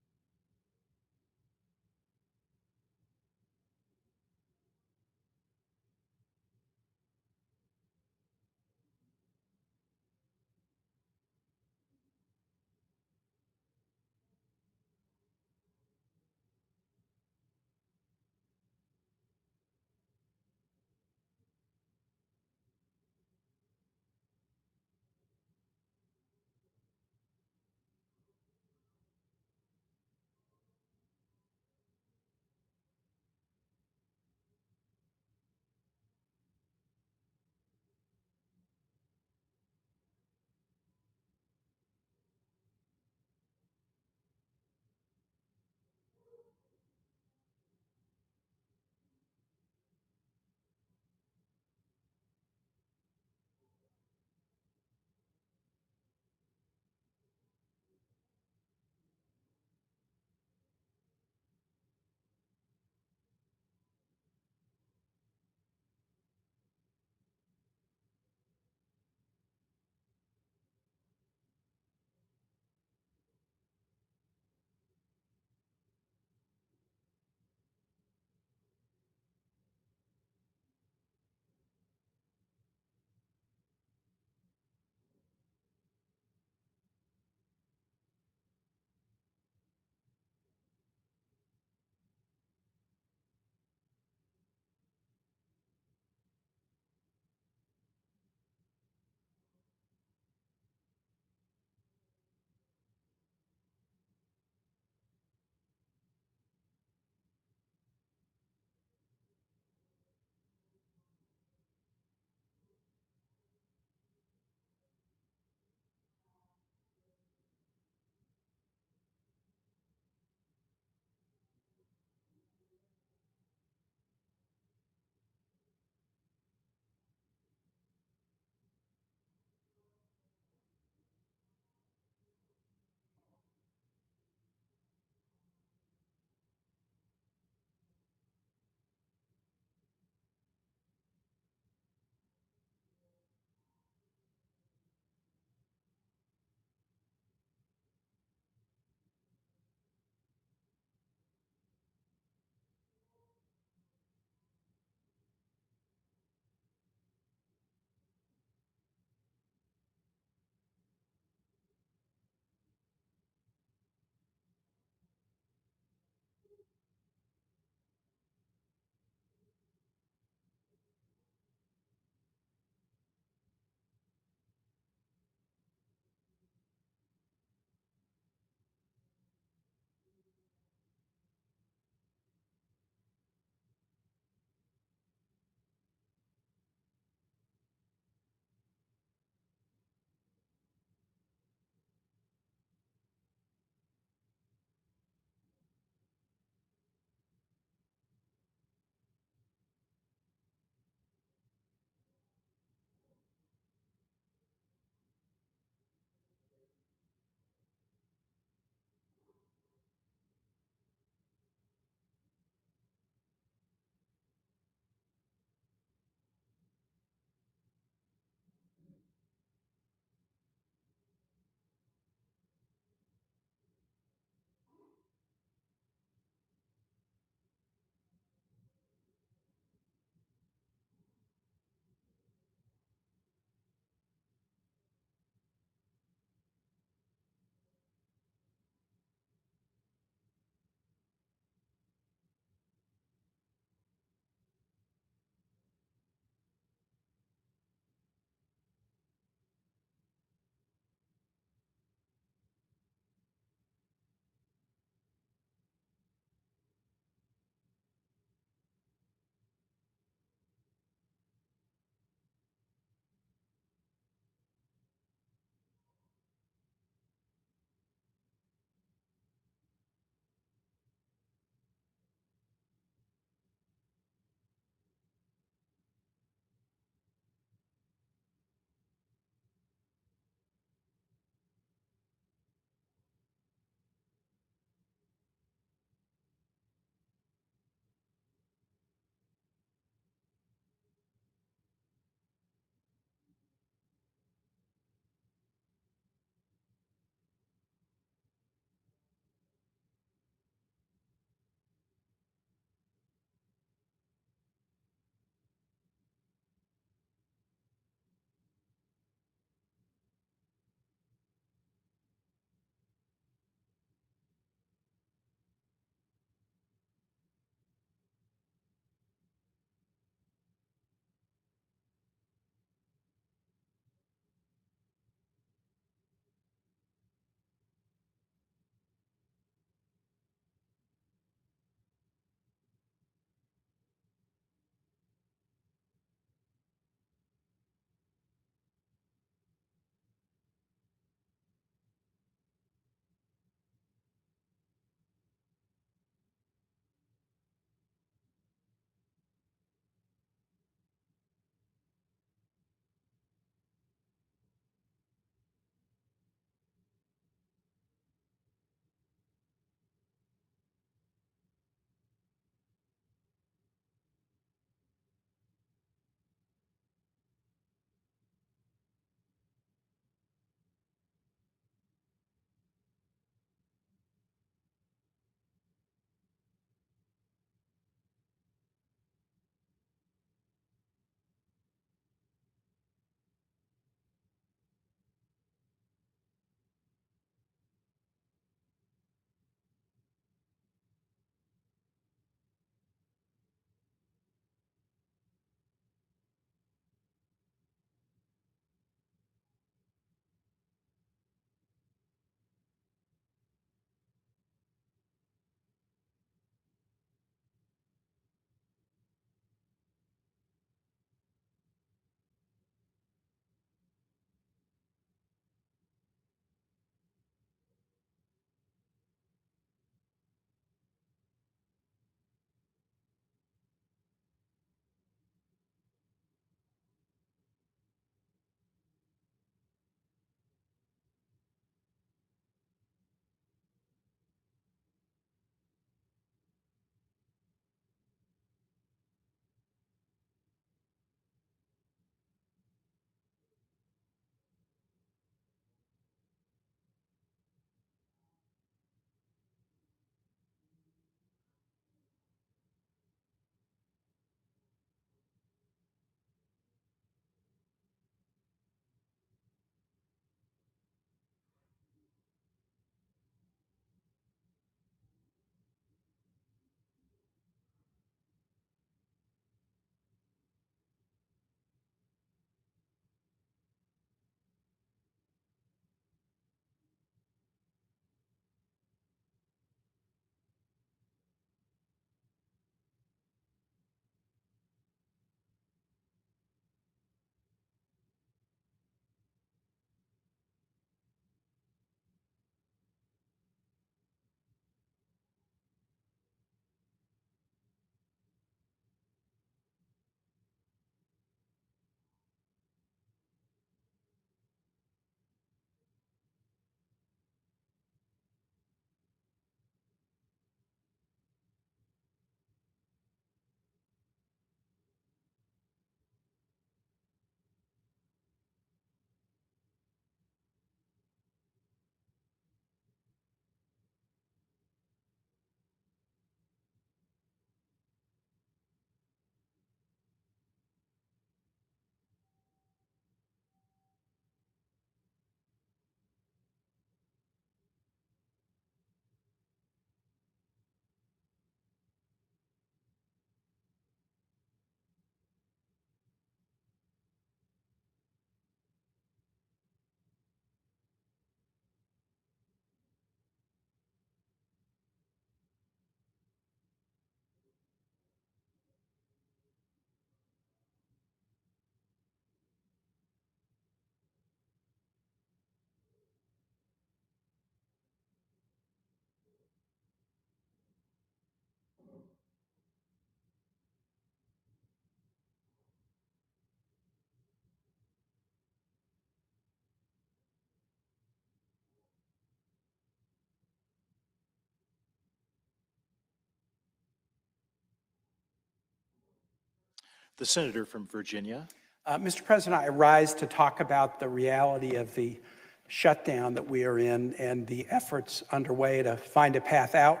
The senator from Virginia. Mr. President, I rise to talk about the reality of the shutdown that we are in and the efforts underway to find a path out,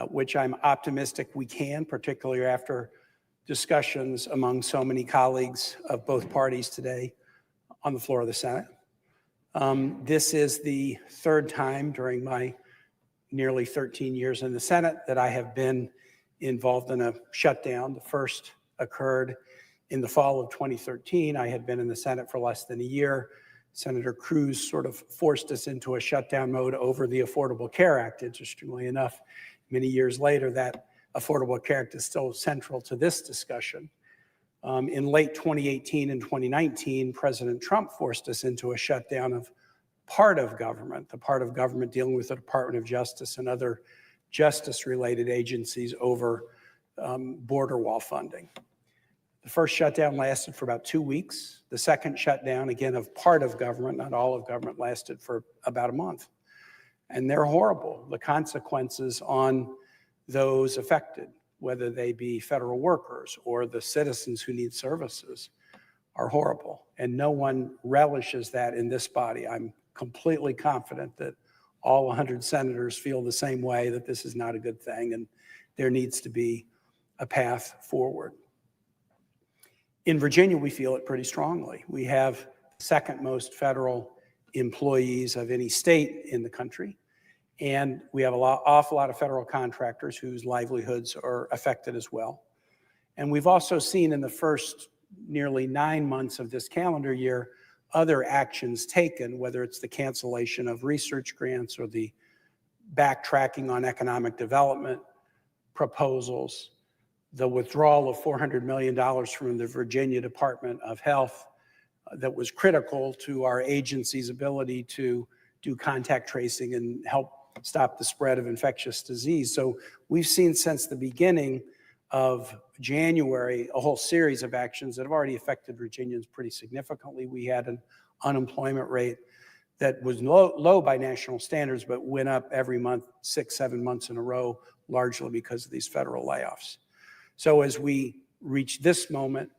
which I'm optimistic we can, particularly after discussions among so many colleagues of both parties today on the floor of the Senate. This is the third time during my nearly 13 years in the Senate that I have been involved in a shutdown. The first occurred in the fall of 2013. I had been in the Senate for less than a year. Senator Cruz sort of forced us into a shutdown mode over the Affordable Care Act. Interestingly enough, many years later, that Affordable Care Act is still central to this discussion. In late 2018 and 2019, President Trump forced us into a shutdown of part of government, the part of government dealing with the Department of Justice and other justice-related agencies over border wall funding. The first shutdown lasted for about 2 weeks. The second shutdown, again, of part of government, not all of government, lasted for about a month. And they're horrible. The consequences on those affected, whether they be federal workers or the citizens who need services, are horrible. And no one relishes that in this body. I'm completely confident that all 100 senators feel the same way, that this is not a good thing and there needs to be a path forward. In Virginia, we feel it pretty strongly. We have second most federal employees of any state in the country. And we have awful lot of federal contractors whose livelihoods are affected as well. And we've also seen in the first nearly 9 months of this calendar year, other actions taken, whether it's the cancellation of research grants or the backtracking on economic development proposals, the withdrawal of $400 million from the Virginia Department of Health that was critical to our agency's ability to do contact tracing and help stop the spread of infectious disease. So we've seen since the beginning of January a whole series of actions that have already affected Virginians pretty significantly. We had an unemployment rate that was low by national standards, but went up every month, 6-7 months in a row, largely because of these federal layoffs. So as we reach this moment,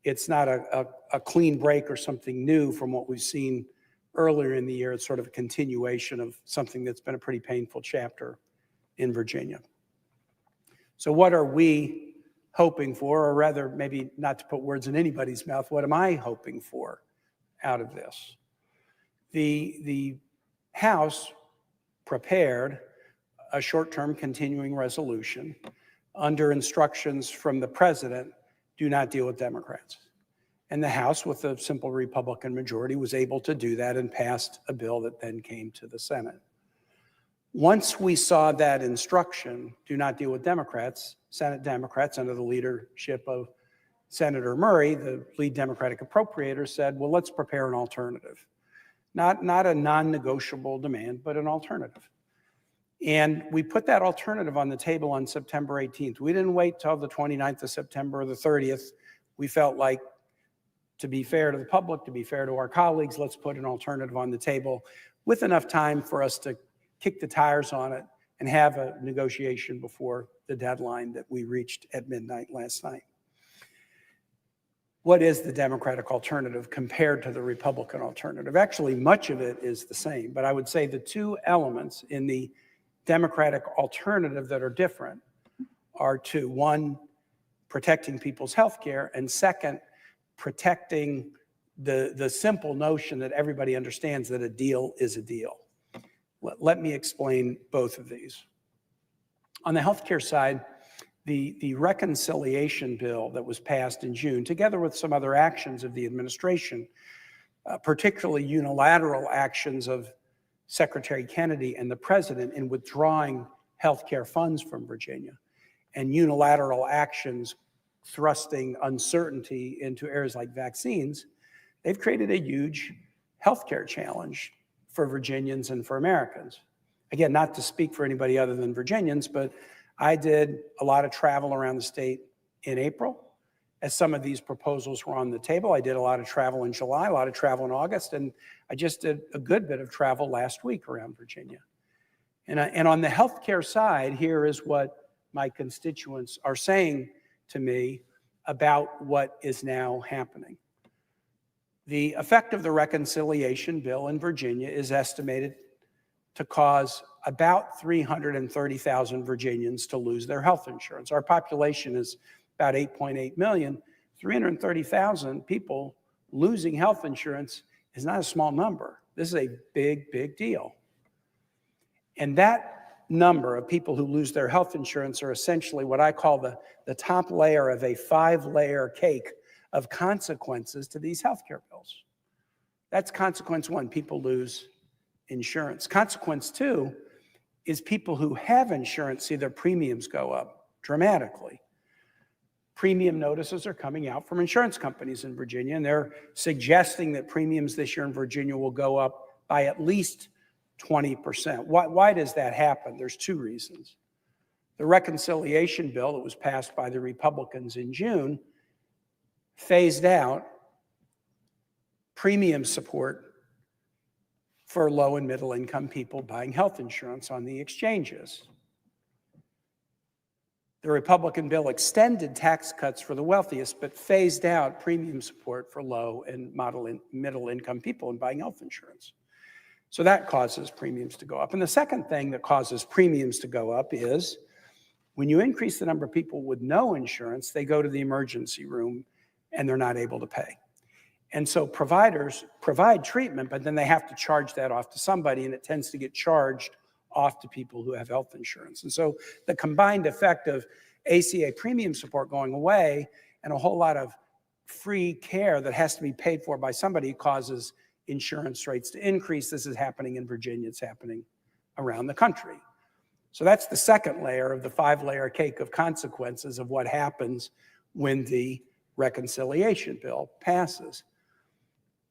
it's not a clean break or something new from what we've seen earlier in the year. It's sort of a continuation of something that's been a pretty painful chapter in Virginia. So what are we hoping for, or rather, maybe not to put words in anybody's mouth, what am I hoping for out of this? The House prepared a short-term continuing resolution under instructions from the president, do not deal with Democrats. And the House, with a simple Republican majority, was able to do that and passed a bill that then came to the Senate. Once we saw that instruction, do not deal with Democrats, Senate Democrats under the leadership of Senator Murray, the lead Democratic appropriator, said, well, let's prepare an alternative. Not a non-negotiable demand, but an alternative. And we put that alternative on the table on September 18th. We didn't wait till the 29th of September or the 30th. We felt like, to be fair to the public, to be fair to our colleagues, let's put an alternative on the table with enough time for us to kick the tires on it and have a negotiation before the deadline that we reached at midnight last night. What is the Democratic alternative compared to the Republican alternative? Actually, much of it is the same, but I would say the two elements in the Democratic alternative that are different are two. One, protecting people's health care, and second, protecting the simple notion that everybody understands that a deal is a deal. Let me explain both of these. On the healthcare side, the reconciliation bill that was passed in June, together with some other actions of the administration, particularly unilateral actions of Secretary Kennedy and the president in withdrawing healthcare funds from Virginia, and unilateral actions thrusting uncertainty into areas like vaccines, they've created a huge healthcare challenge for Virginians and for Americans. Again, not to speak for anybody other than Virginians, but I did a lot of travel around the state in April as some of these proposals were on the table. I did a lot of travel in July, a lot of travel in August, and I just did a good bit of travel last week around Virginia. And on the healthcare side, here is what my constituents are saying to me about what is now happening. The effect of the reconciliation bill in Virginia is estimated to cause about 330,000 Virginians to lose their health insurance. Our population is about 8.8 million. 330,000 people losing health insurance is not a small number. This is a big, big deal. And that number of people who lose their health insurance are essentially what I call the top layer of a 5-layer cake of consequences to these healthcare bills. That's consequence one, people lose insurance. Consequence two is people who have insurance see their premiums go up dramatically. Premium notices are coming out from insurance companies in Virginia, and they're suggesting that premiums this year in Virginia will go up by at least 20%. Why does that happen? There's two reasons. The reconciliation bill that was passed by the Republicans in June phased out premium support for low and middle income people buying health insurance on the exchanges. The Republican bill extended tax cuts for the wealthiest, but phased out premium support for low and middle income people in buying health insurance. So that causes premiums to go up. And the second thing that causes premiums to go up is when you increase the number of people with no insurance, they go to the emergency room and they're not able to pay. And so providers provide treatment, but then they have to charge that off to somebody, and it tends to get charged off to people who have health insurance. And so the combined effect of ACA premium support going away and a whole lot of free care that has to be paid for by somebody causes insurance rates to increase. This is happening in Virginia. It's happening around the country. So that's the second layer of the 5-layer cake of consequences of what happens when the reconciliation bill passes.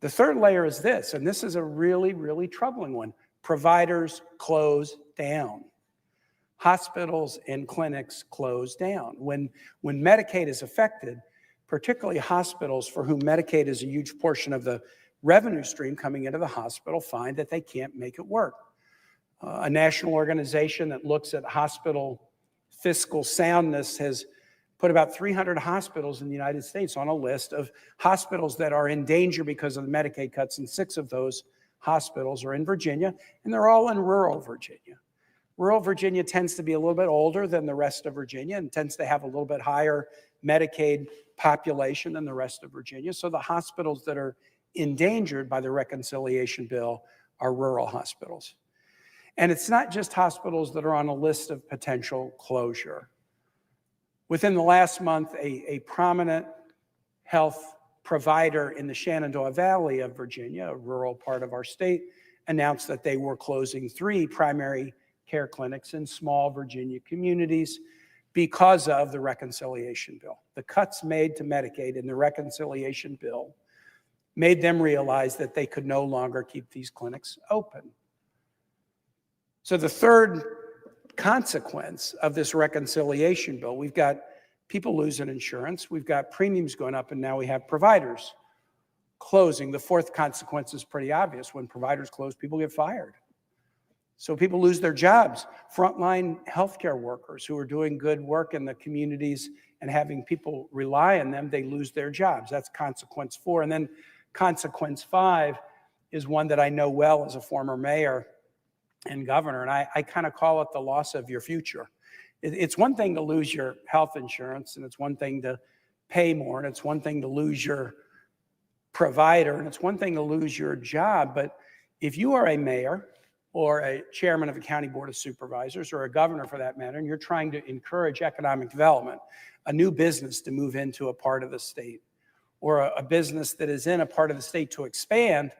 The third layer is this, and this is a really, really troubling one. Providers close down. Hospitals and clinics close down. When Medicaid is affected, particularly hospitals for whom Medicaid is a huge portion of the revenue stream coming into the hospital, find that they can't make it work. A national organization that looks at hospital fiscal soundness has put about 300 hospitals in the United States on a list of hospitals that are in danger because of the Medicaid cuts, and 6 of those hospitals are in Virginia, and they're all in rural Virginia. Rural Virginia tends to be a little bit older than the rest of Virginia and tends to have a little bit higher Medicaid population than the rest of Virginia. So the hospitals that are endangered by the reconciliation bill are rural hospitals. And it's not just hospitals that are on a list of potential closure. Within the last month, a prominent health provider in the Shenandoah Valley of Virginia, a rural part of our state, announced that they were closing 3 primary care clinics in small Virginia communities because of the reconciliation bill. The cuts made to Medicaid in the reconciliation bill made them realize that they could no longer keep these clinics open. So the third consequence of this reconciliation bill, we've got people losing insurance, we've got premiums going up, and now we have providers closing. The fourth consequence is pretty obvious. When providers close, people get fired. So people lose their jobs. Frontline healthcare workers who are doing good work in the communities and having people rely on them, they lose their jobs. That's consequence 4. And then consequence 5 is one that I know well as a former mayor and governor, and I kind of call it the loss of your future. It's one thing to lose your health insurance, and it's one thing to pay more, and it's one thing to lose your provider, and it's one thing to lose your job. But if you are a mayor or a chairman of a county board of supervisors or a governor for that matter, and you're trying to encourage economic development, a new business to move into a part of the state, or a business that is in a part of the state to expand,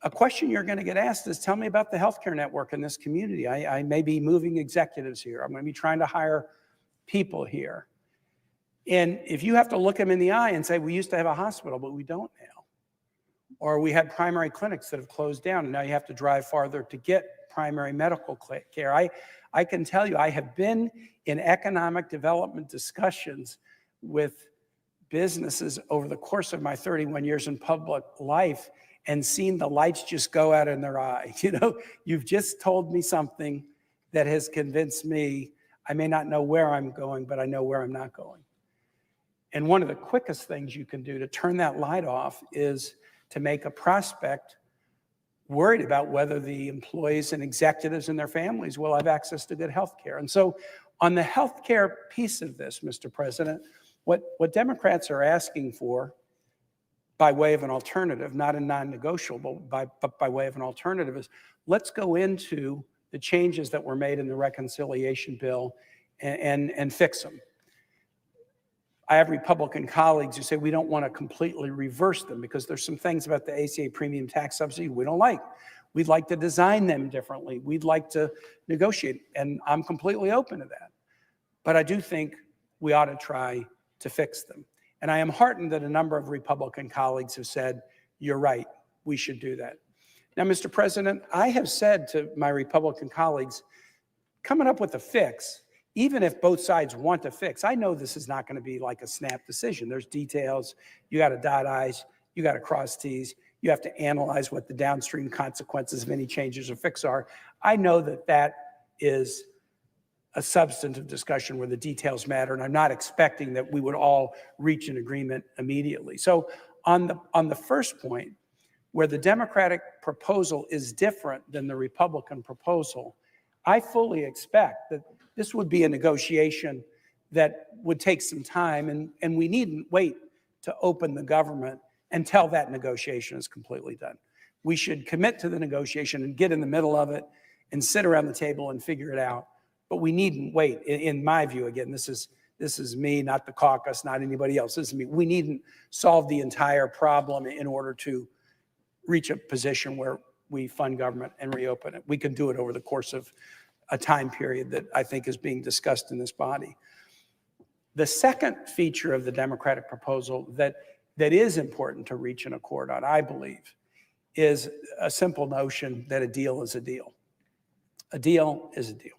a question you're going to get asked is, tell me about the healthcare network in this community. I may be moving executives here. I'm going to be trying to hire people here. And if you have to look them in the eye and say, we used to have a hospital, but we don't now. Or we had primary clinics that have closed down, and now you have to drive farther to get primary medical care. I can tell you, I have been in economic development discussions with businesses over the course of my 31 years in public life and seen the lights just go out in their eye. You know, you've just told me something that has convinced me I may not know where I'm going, but I know where I'm not going. And one of the quickest things you can do to turn that light off is to make a prospect worried about whether the employees and executives and their families will have access to good health care. And so on the health care piece of this, Mr. President, what Democrats are asking for by way of an alternative, not a non-negotiable, but by way of an alternative, is let's go into the changes that were made in the reconciliation bill and fix them. I have Republican colleagues who say we don't want to completely reverse them because there's some things about the ACA premium tax subsidy we don't like. We'd like to design them differently. We'd like to negotiate, and I'm completely open to that. But I do think we ought to try to fix them. And I am heartened that a number of Republican colleagues have said, you're right, we should do that. Now, Mr. President, I have said to my Republican colleagues, coming up with a fix, even if both sides want to fix, I know this is not going to be like a snap decision. There's details. You got to dot I's, you got to cross T's. You have to analyze what the downstream consequences of any changes or fix are. I know that that is a substantive discussion where the details matter, and I'm not expecting that we would all reach an agreement immediately. So on the first point, where the Democratic proposal is different than the Republican proposal, I fully expect that this would be a negotiation that would take some time, and we needn't wait to open the government until that negotiation is completely done. We should commit to the negotiation and get in the middle of it and sit around the table and figure it out. But we needn't wait. In my view, again, this is me, not the caucus, not anybody else. This is me. We needn't solve the entire problem in order to reach a position where we fund government and reopen it. We can do it over the course of a time period that I think is being discussed in this body. The second feature of the Democratic proposal that is important to reach an accord on, I believe, is a simple notion that a deal is a deal. A deal is a deal.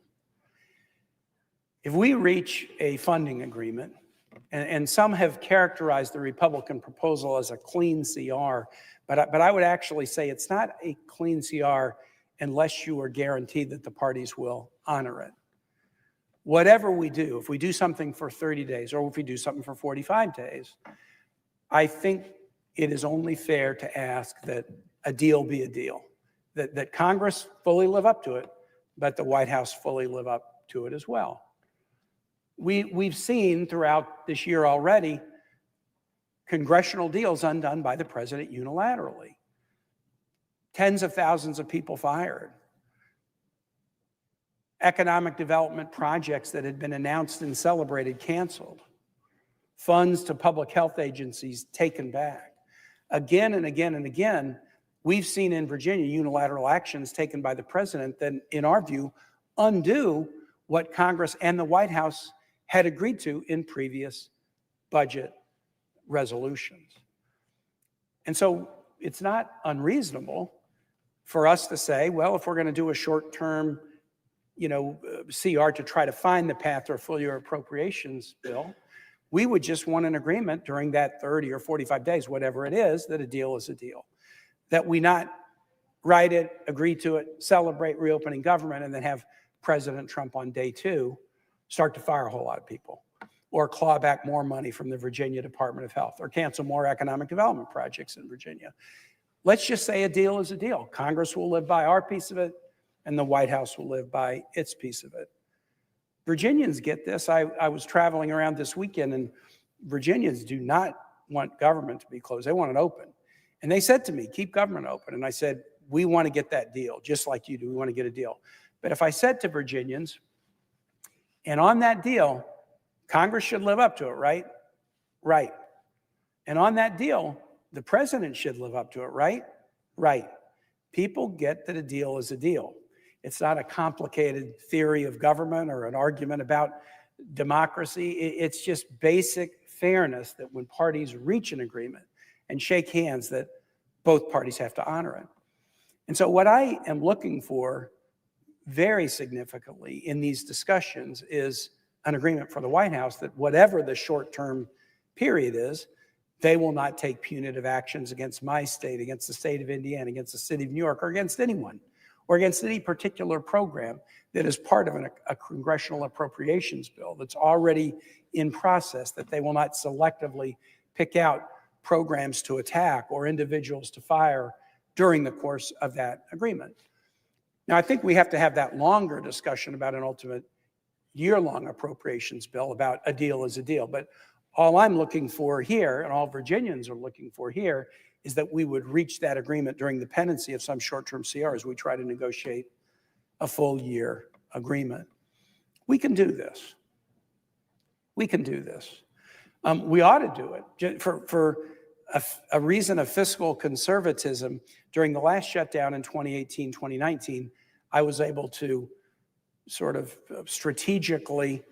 If we reach a funding agreement, and some have characterized the Republican proposal as a clean CR, but I would actually say it's not a clean CR unless you are guaranteed that the parties will honor it. Whatever we do, if we do something for 30 days or if we do something for 45 days, I think it is only fair to ask that a deal be a deal, that Congress fully live up to it, but the White House fully live up to it as well. We've seen throughout this year already congressional deals undone by the president unilaterally. Tens of thousands of people fired. Economic development projects that had been announced and celebrated canceled. Funds to public health agencies taken back. Again and again and again, we've seen in Virginia unilateral actions taken by the president that, in our view, undo what Congress and the White House had agreed to in previous budget resolutions. And so it's not unreasonable for us to say, well, if we're going to do a short-term, CR to try to find the path to a full year appropriations bill, we would just want an agreement during that 30 or 45 days, whatever it is, that a deal is a deal. That we not write it, agree to it, celebrate reopening government, and then have President Trump on day 2 start to fire a whole lot of people, or claw back more money from the Virginia Department of Health, or cancel more economic development projects in Virginia. Let's just say a deal is a deal. Congress will live by our piece of it, and the White House will live by its piece of it. Virginians get this. I was traveling around this weekend, and Virginians do not want government to be closed. They want it open. And they said to me, keep government open. And I said, we want to get that deal, just like you do. We want to get a deal. But if I said to Virginians, and on that deal, Congress should live up to it, right? Right. And on that deal, the president should live up to it, right? Right. People get that a deal is a deal. It's not a complicated theory of government or an argument about democracy. It's just basic fairness that when parties reach an agreement and shake hands, that both parties have to honor it. And so what I am looking for very significantly in these discussions is an agreement for the White House that whatever the short-term period is, they will not take punitive actions against my state, against the state of Indiana, against the city of New York, or against anyone, or against any particular program that is part of a congressional appropriations bill that's already in process, that they will not selectively pick out programs to attack or individuals to fire during the course of that agreement. Now, I think we have to have that longer discussion about an ultimate year-long appropriations bill about a deal is a deal. But all I'm looking for here, and all Virginians are looking for here, is that we would reach that agreement during the pendency of some short-term CR as we try to negotiate a full year agreement. We can do this. We can do this. We ought to do it for a reason of fiscal conservatism. During the last shutdown in 2018, 2019, I was able to sort of strategically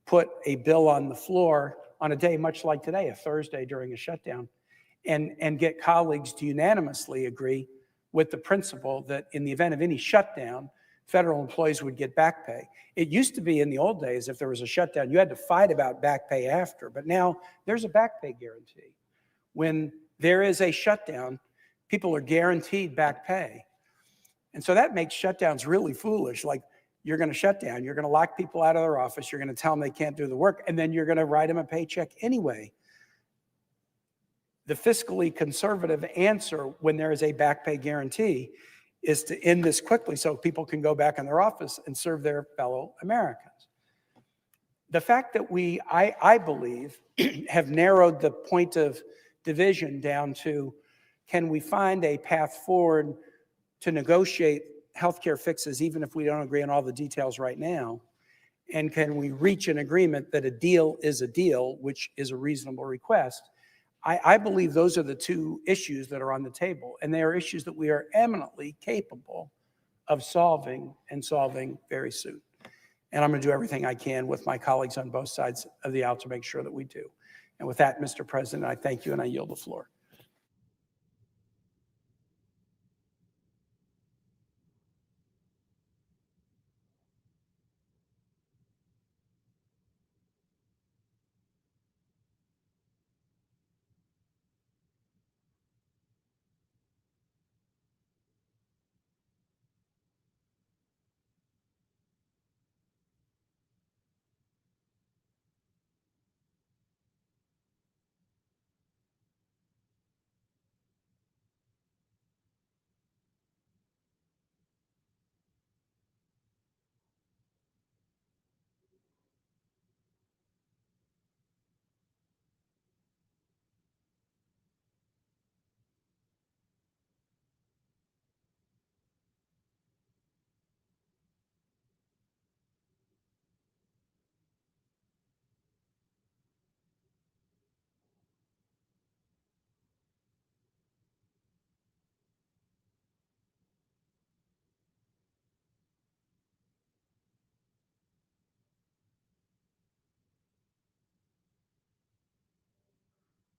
put a bill on the floor on a day much like today, a Thursday during a shutdown, and get colleagues to unanimously agree with the principle that in the event of any shutdown, federal employees would get back pay. It used to be in the old days, if there was a shutdown, you had to fight about back pay after, but now there's a back pay guarantee. When there is a shutdown, people are guaranteed back pay. And so that makes shutdowns really foolish. Like, you're going to shut down, you're going to lock people out of their office, you're going to tell them they can't do the work, and then you're going to write them a paycheck anyway. The fiscally conservative answer when there is a back pay guarantee is to end this quickly so people can go back in their office and serve their fellow Americans. The fact that we, I believe, have narrowed the point of division down to, can we find a path forward to negotiate healthcare fixes even if we don't agree on all the details right now? And can we reach an agreement that a deal is a deal, which is a reasonable request? I believe those are the two issues that are on the table, and they are issues that we are eminently capable of solving, and solving very soon. And I'm going to do everything I can with my colleagues on both sides of the aisle to make sure that we do. And with that, Mr. President, I thank you and I yield the floor.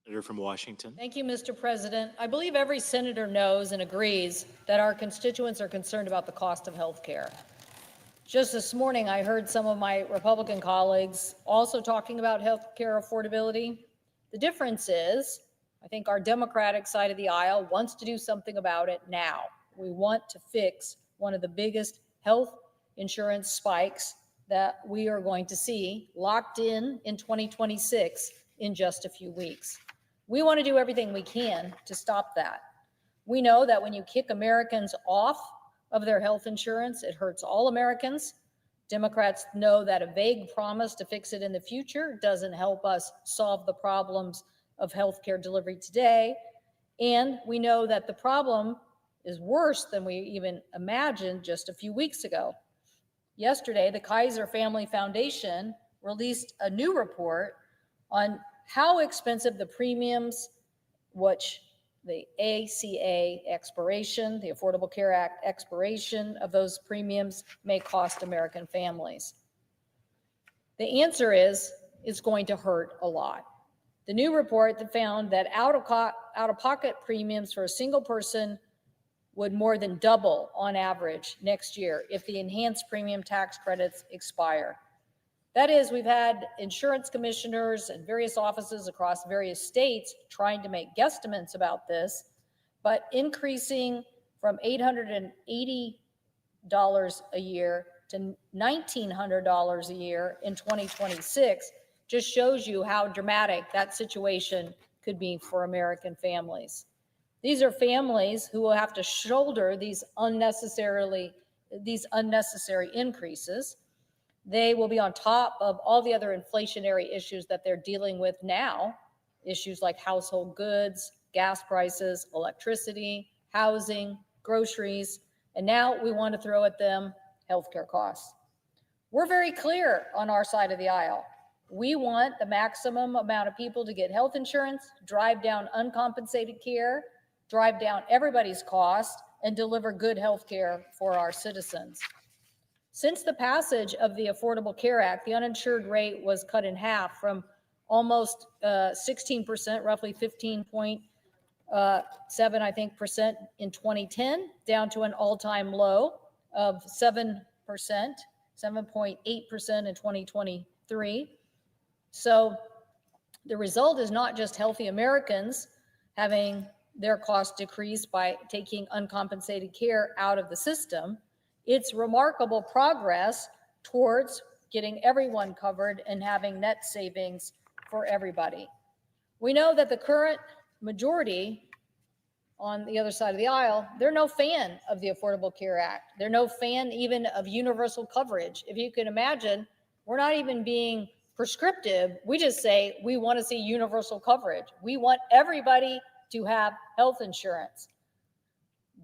Senator from Washington. Thank you, Mr. President. I believe every senator knows and agrees that our constituents are concerned about the cost of health care. Just this morning, I heard some of my Republican colleagues also talking about health care affordability. The difference is, I think our Democratic side of the aisle wants to do something about it now. We want to fix one of the biggest health insurance spikes that we are going to see locked in 2026 in just a few weeks. We want to do everything we can to stop that. We know that when you kick Americans off of their health insurance, it hurts all Americans. Democrats know that a vague promise to fix it in the future doesn't help us solve the problems of healthcare delivery today. And we know that the problem is worse than we even imagined just a few weeks ago. Yesterday, the Kaiser Family Foundation released a new report on how expensive the premiums, which the ACA expiration, the Affordable Care Act expiration of those premiums may cost American families. The answer is, it's going to hurt a lot. The new report that found that out-of-pocket premiums for a single person would more than double on average next year if the enhanced premium tax credits expire. That is, we've had insurance commissioners and various offices across various states trying to make guesstimates about this, but increasing from $880 a year to $1,900 a year in 2026 just shows you how dramatic that situation could be for American families. These are families who will have to shoulder these unnecessary increases. They will be on top of all the other inflationary issues that they're dealing with now, issues like household goods, gas prices, electricity, housing, groceries, and now we want to throw at them healthcare costs. We're very clear on our side of the aisle. We want the maximum amount of people to get health insurance, drive down uncompensated care, drive down everybody's cost, and deliver good health care for our citizens. Since the passage of the Affordable Care Act, the uninsured rate was cut in half from almost 16%, roughly 15.7, I think, percent in 2010, down to an all-time low of 7%, 7.8% in 2023. So the result is not just healthy Americans having their costs decreased by taking uncompensated care out of the system. It's remarkable progress towards getting everyone covered and having net savings for everybody. We know that the current majority on the other side of the aisle, they're no fan of the Affordable Care Act. They're no fan even of universal coverage. If you can imagine, we're not even being prescriptive. We just say we want to see universal coverage. We want everybody to have health insurance.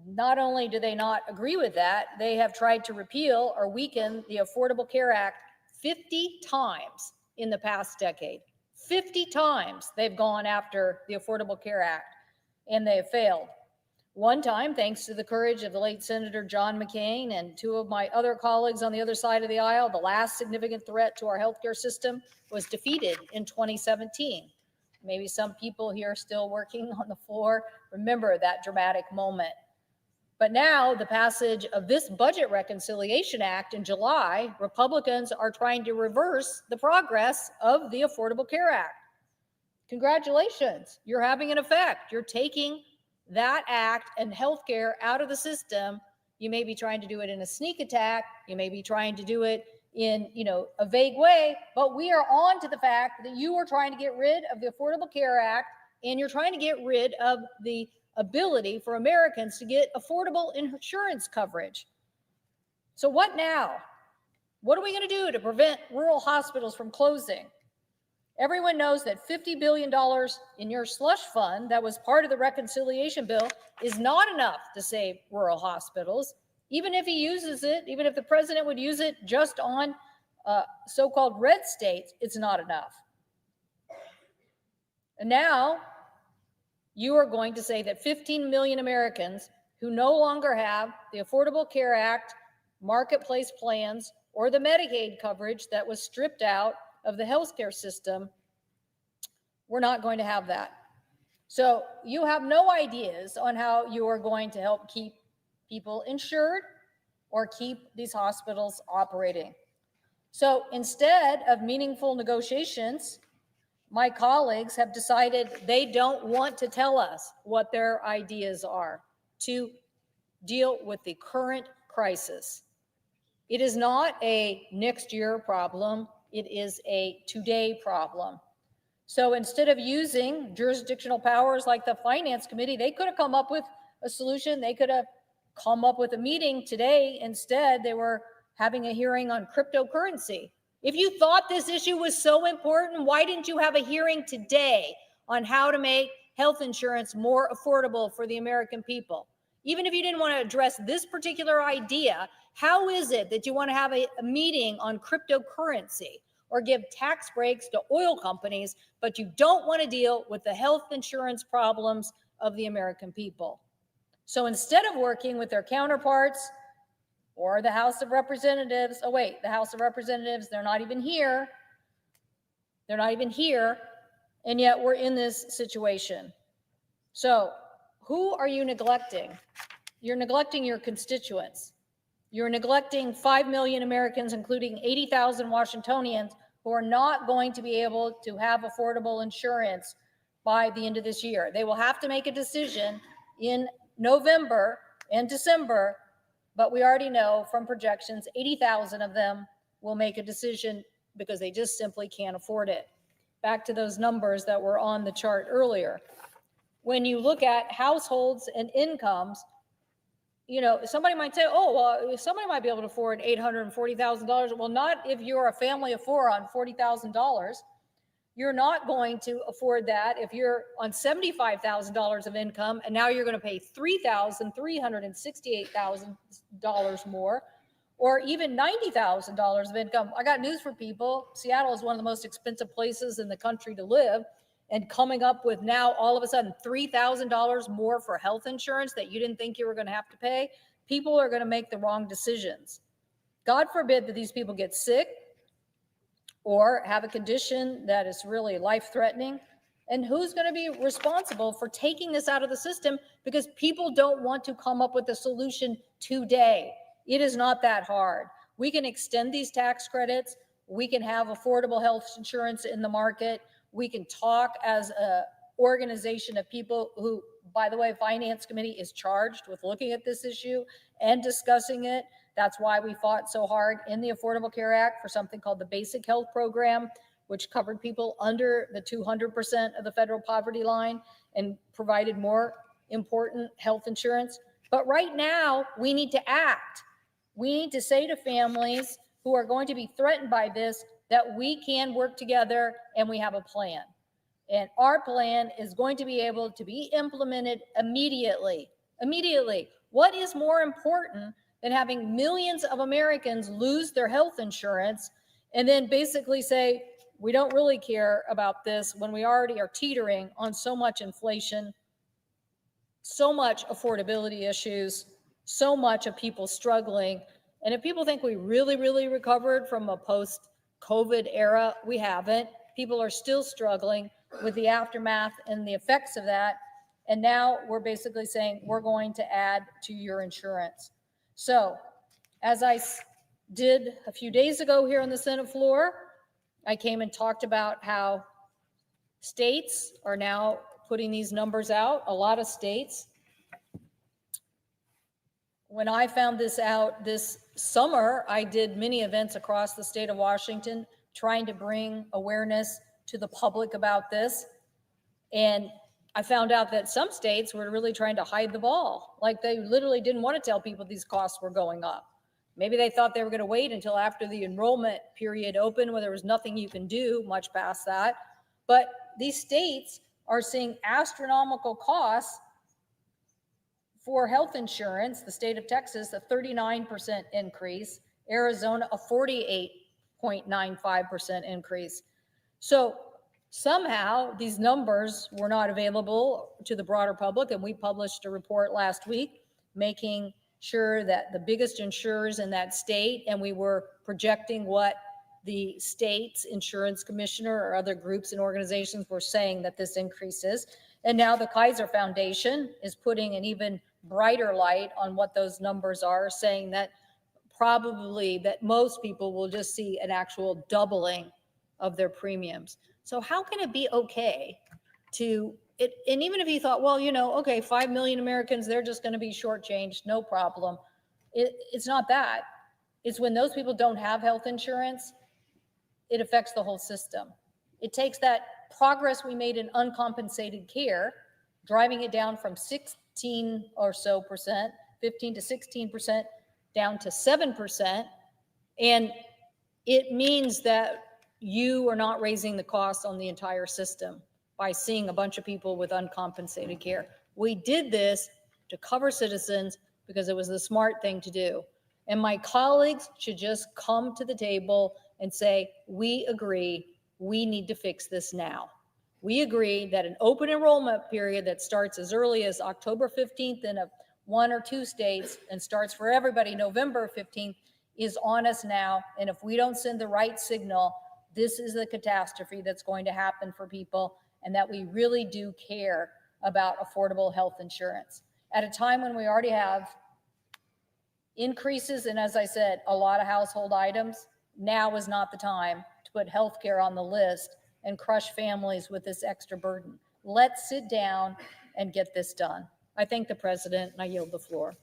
Not only do they not agree with that, they have tried to repeal or weaken the Affordable Care Act 50 times in the past decade. 50 times they've gone after the Affordable Care Act, and they have failed. One time, thanks to the courage of the late Senator John McCain and two of my other colleagues on the other side of the aisle, the last significant threat to our healthcare system was defeated in 2017. Maybe some people here still working on the floor remember that dramatic moment. But now, the passage of this Budget Reconciliation Act in July, Republicans are trying to reverse the progress of the Affordable Care Act. Congratulations, you're having an effect. You're taking that act and healthcare out of the system. You may be trying to do it in a sneak attack. You may be trying to do it in, a vague way, but we are on to the fact that you are trying to get rid of the Affordable Care Act, and you're trying to get rid of the ability for Americans to get affordable insurance coverage. So what now? What are we going to do to prevent rural hospitals from closing? Everyone knows that $50 billion in your slush fund that was part of the reconciliation bill is not enough to save rural hospitals. Even if he uses it, even if the president would use it just on so-called red states, it's not enough. And now you are going to say that 15 million Americans who no longer have the Affordable Care Act, marketplace plans, or the Medicaid coverage that was stripped out of the healthcare system, we're not going to have that. So you have no ideas on how you are going to help keep people insured or keep these hospitals operating. So instead of meaningful negotiations, my colleagues have decided they don't want to tell us what their ideas are to deal with the current crisis. It is not a next year problem. It is a today problem. So instead of using jurisdictional powers like the Finance Committee, they could have come up with a solution. They could have come up with a meeting today. Instead, they were having a hearing on cryptocurrency. If you thought this issue was so important, why didn't you have a hearing today on how to make health insurance more affordable for the American people? Even if you didn't want to address this particular idea, how is it that you want to have a meeting on cryptocurrency or give tax breaks to oil companies, but you don't want to deal with the health insurance problems of the American people? So instead of working with their counterparts or the House of Representatives, oh wait, the House of Representatives, they're not even here. They're not even here, and yet we're in this situation. So who are you neglecting? You're neglecting your constituents. You're neglecting 5 million Americans, including 80,000 Washingtonians, who are not going to be able to have affordable insurance by the end of this year. They will have to make a decision in November and December But we already know from projections, 80,000 of them will make a decision because they just simply can't afford it. Back to those numbers that were on the chart earlier. When you look at households and incomes, you know, somebody might say, oh, well, somebody might be able to afford $840,000. Well, not if you're a family of four on $40,000. You're not going to afford that if you're on $75,000 of income, and now you're going to pay $3,368,000 more, or even $90,000 of income. I got news for people. Seattle is one of the most expensive places in the country to live. And coming up with now all of a sudden $3,000 more for health insurance that you didn't think you were going to have to pay, people are going to make the wrong decisions. God forbid that these people get sick or have a condition that is really life-threatening. And who's going to be responsible for taking this out of the system? Because people don't want to come up with a solution today. It is not that hard. We can extend these tax credits. We can have affordable health insurance in the market. We can talk as an organization of people who, by the way, Finance Committee is charged with looking at this issue and discussing it. That's why we fought so hard in the Affordable Care Act for something called the Basic Health Program, which covered people under the 200% of the federal poverty line and provided more important health insurance. But right now, we need to act. We need to say to families who are going to be threatened by this that we can work together and we have a plan. And our plan is going to be able to be implemented immediately. Immediately. What is more important than having millions of Americans lose their health insurance and then basically say, we don't really care about this when we already are teetering on so much inflation, so much affordability issues, so much of people struggling. And if people think we really recovered from a post-COVID era, we haven't. People are still struggling with the aftermath and the effects of that. And now we're basically saying we're going to add to your insurance. So as I did a few days ago here on the Senate floor, I came and talked about how states are now putting these numbers out, a lot of states. When I found this out this summer, I did many events across the state of Washington trying to bring awareness to the public about this. And I found out that some states were really trying to hide the ball. Like they literally didn't want to tell people these costs were going up. Maybe they thought they were going to wait until after the enrollment period opened where there was nothing you can do much past that. But these states are seeing astronomical costs for health insurance. The state of Texas, a 39% increase, Arizona, a 48.95% increase. So somehow these numbers were not available to the broader public, and we published a report last week making sure that the biggest insurers in that state, and we were projecting what the state's insurance commissioner or other groups and organizations were saying that this increase is. And now the Kaiser Foundation is putting an even brighter light on what those numbers are, saying that probably that most people will just see an actual doubling of their premiums. So how can it be okay to it? And even if you thought, well, you know, okay, 5 million Americans, they're just going to be shortchanged, no problem. It's not that. It's when those people don't have health insurance, it affects the whole system. It takes that progress we made in uncompensated care, driving it down from 16 or so percent, 15 to 16%, down to 7%. And it means that you are not raising the costs on the entire system by seeing a bunch of people with uncompensated care. We did this to cover citizens because it was the smart thing to do. And my colleagues should just come to the table and say, we agree, we need to fix this now. We agree that an open enrollment period that starts as early as October 15th in one or two states and starts for everybody November 15th is on us now. And if we don't send the right signal, this is the catastrophe that's going to happen for people, and that we really do care about affordable health insurance. At a time when we already have increases, and as I said, a lot of household items, now is not the time to put healthcare on the list and crush families with this extra burden. Let's sit down and get this done. I thank the president, and I yield the floor.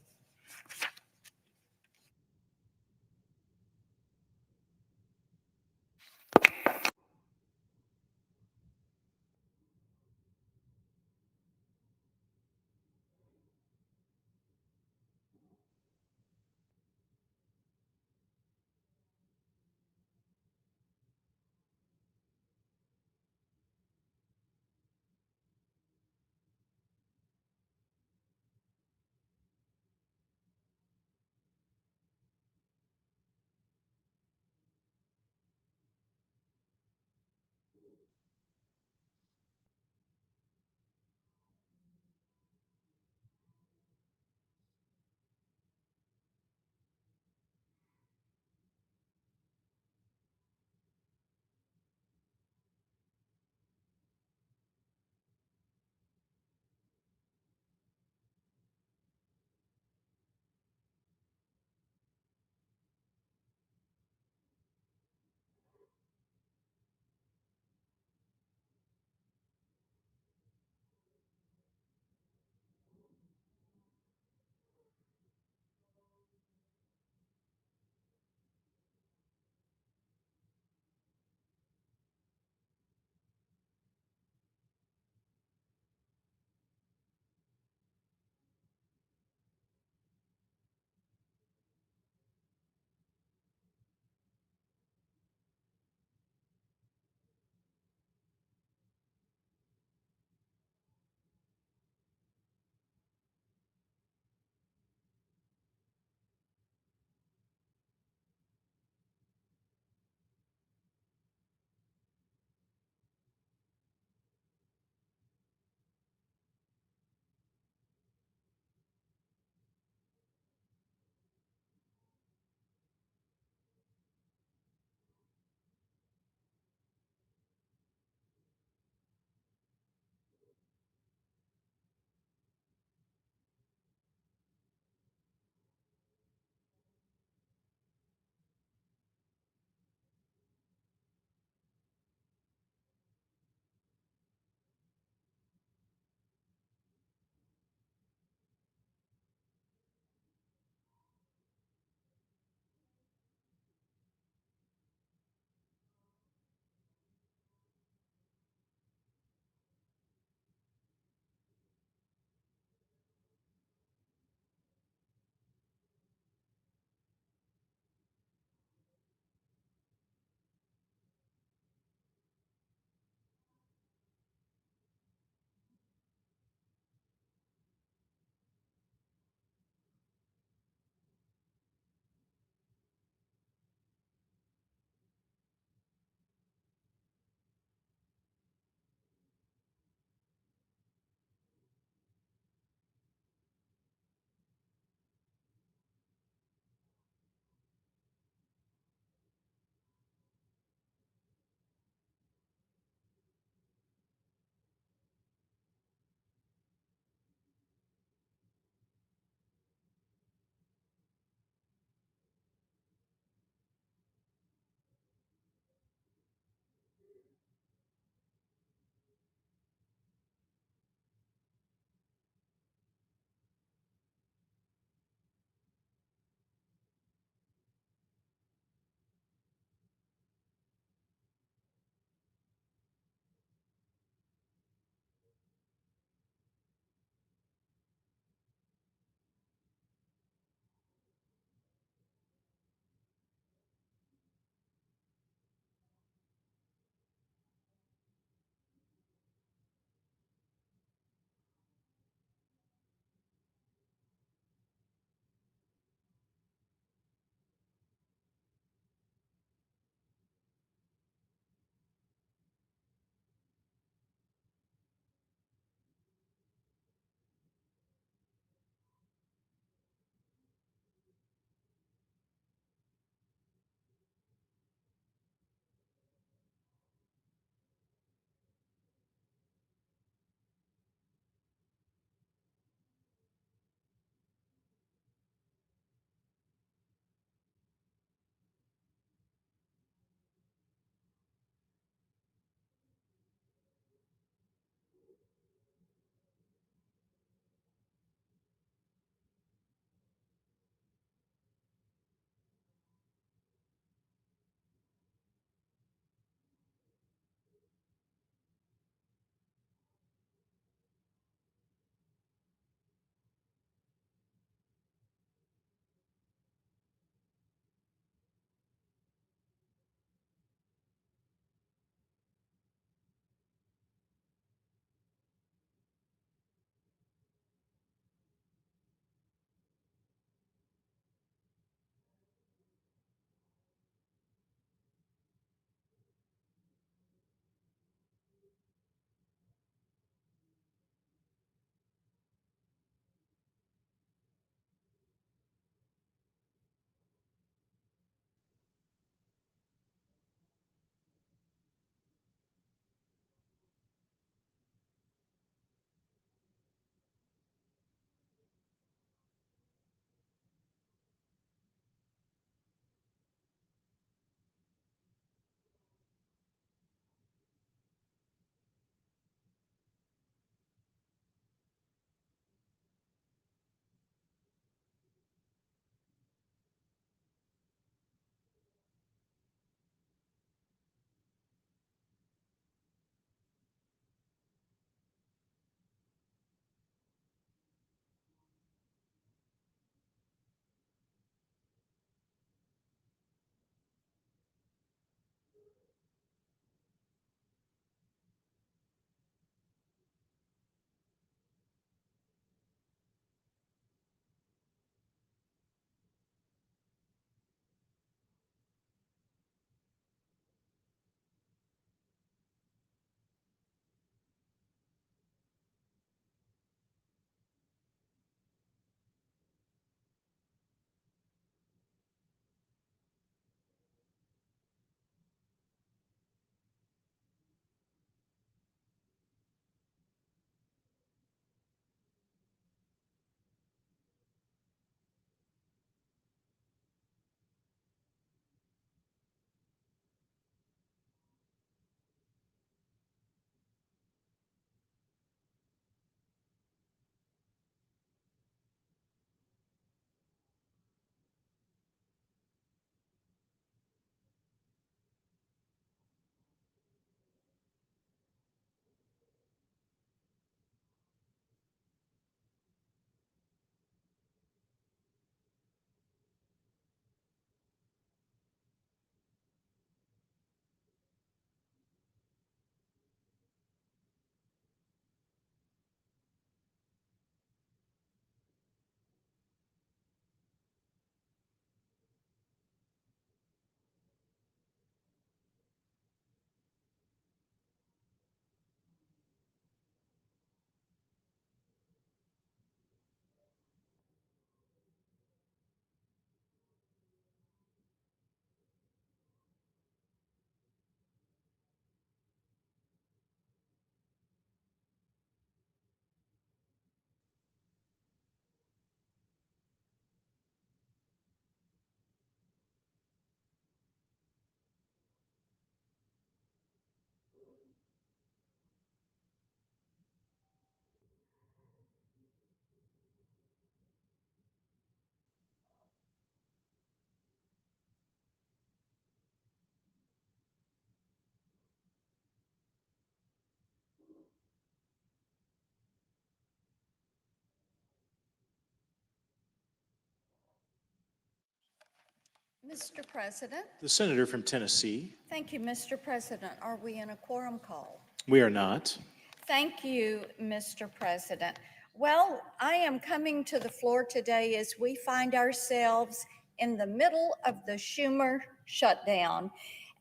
Mr. President. The senator from Tennessee. Thank you, Mr. President. Are we in a quorum call? We are not. Thank you, Mr. President. Well, I am coming to the floor today as we find ourselves in the middle of the Schumer shutdown.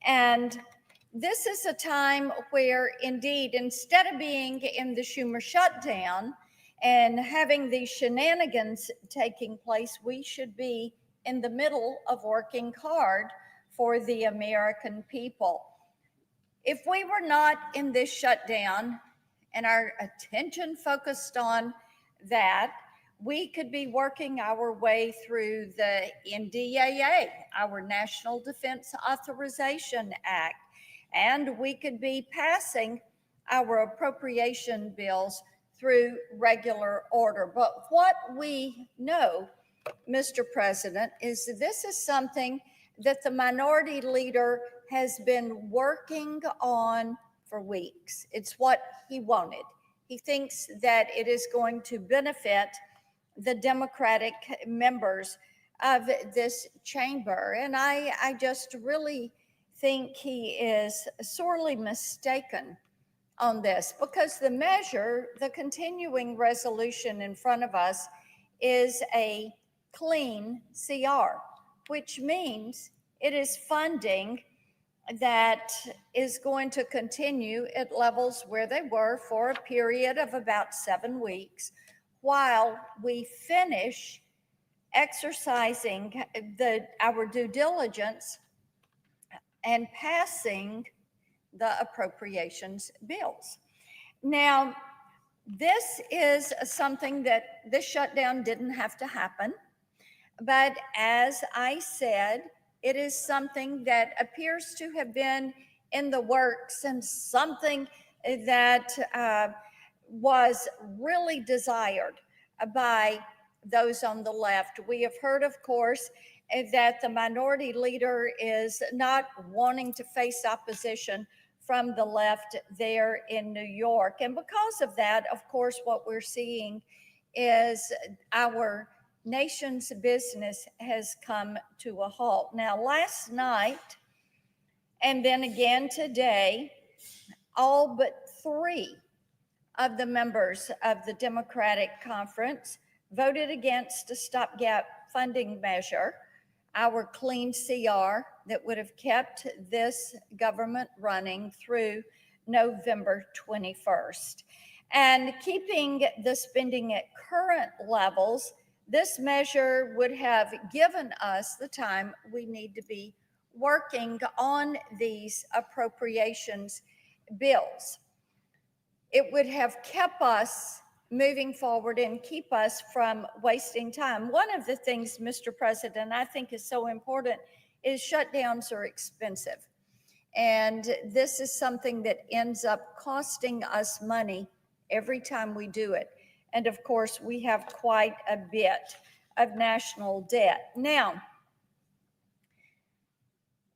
And this is a time where, indeed, instead of being in the Schumer shutdown and having these shenanigans taking place, we should be in the middle of working hard for the American people. If we were not in this shutdown and our attention focused on that, we could be working our way through the NDAA, our National Defense Authorization Act, and we could be passing our appropriation bills through regular order. But what we know, Mr. President, is this is something that the minority leader has been working on for weeks. It's what he wanted. He thinks that it is going to benefit the Democratic members of this chamber. And I just really think he is sorely mistaken on this, because the measure, the continuing resolution in front of us, is a clean CR, which means it is funding that is going to continue at levels where they were for a period of about 7 weeks while we finish exercising our due diligence and passing the appropriations bills. Now, this is something that this shutdown didn't have to happen. But as I said, it is something that appears to have been in the works and something that was really desired by those on the left. We have heard, of course, that the minority leader is not wanting to face opposition from the left there in New York. And because of that, of course, what we're seeing is our nation's business has come to a halt. Now, last night, and then again today, all but 3 of the members of the Democratic Conference voted against a stopgap funding measure, our clean CR, that would have kept this government running through November 21st. And keeping the spending at current levels, this measure would have given us the time we need to be working on these appropriations bills. It would have kept us moving forward and keep us from wasting time. One of the things, Mr. President, I think is so important is shutdowns are expensive. And this is something that ends up costing us money every time we do it. And of course, we have quite a bit of national debt. Now,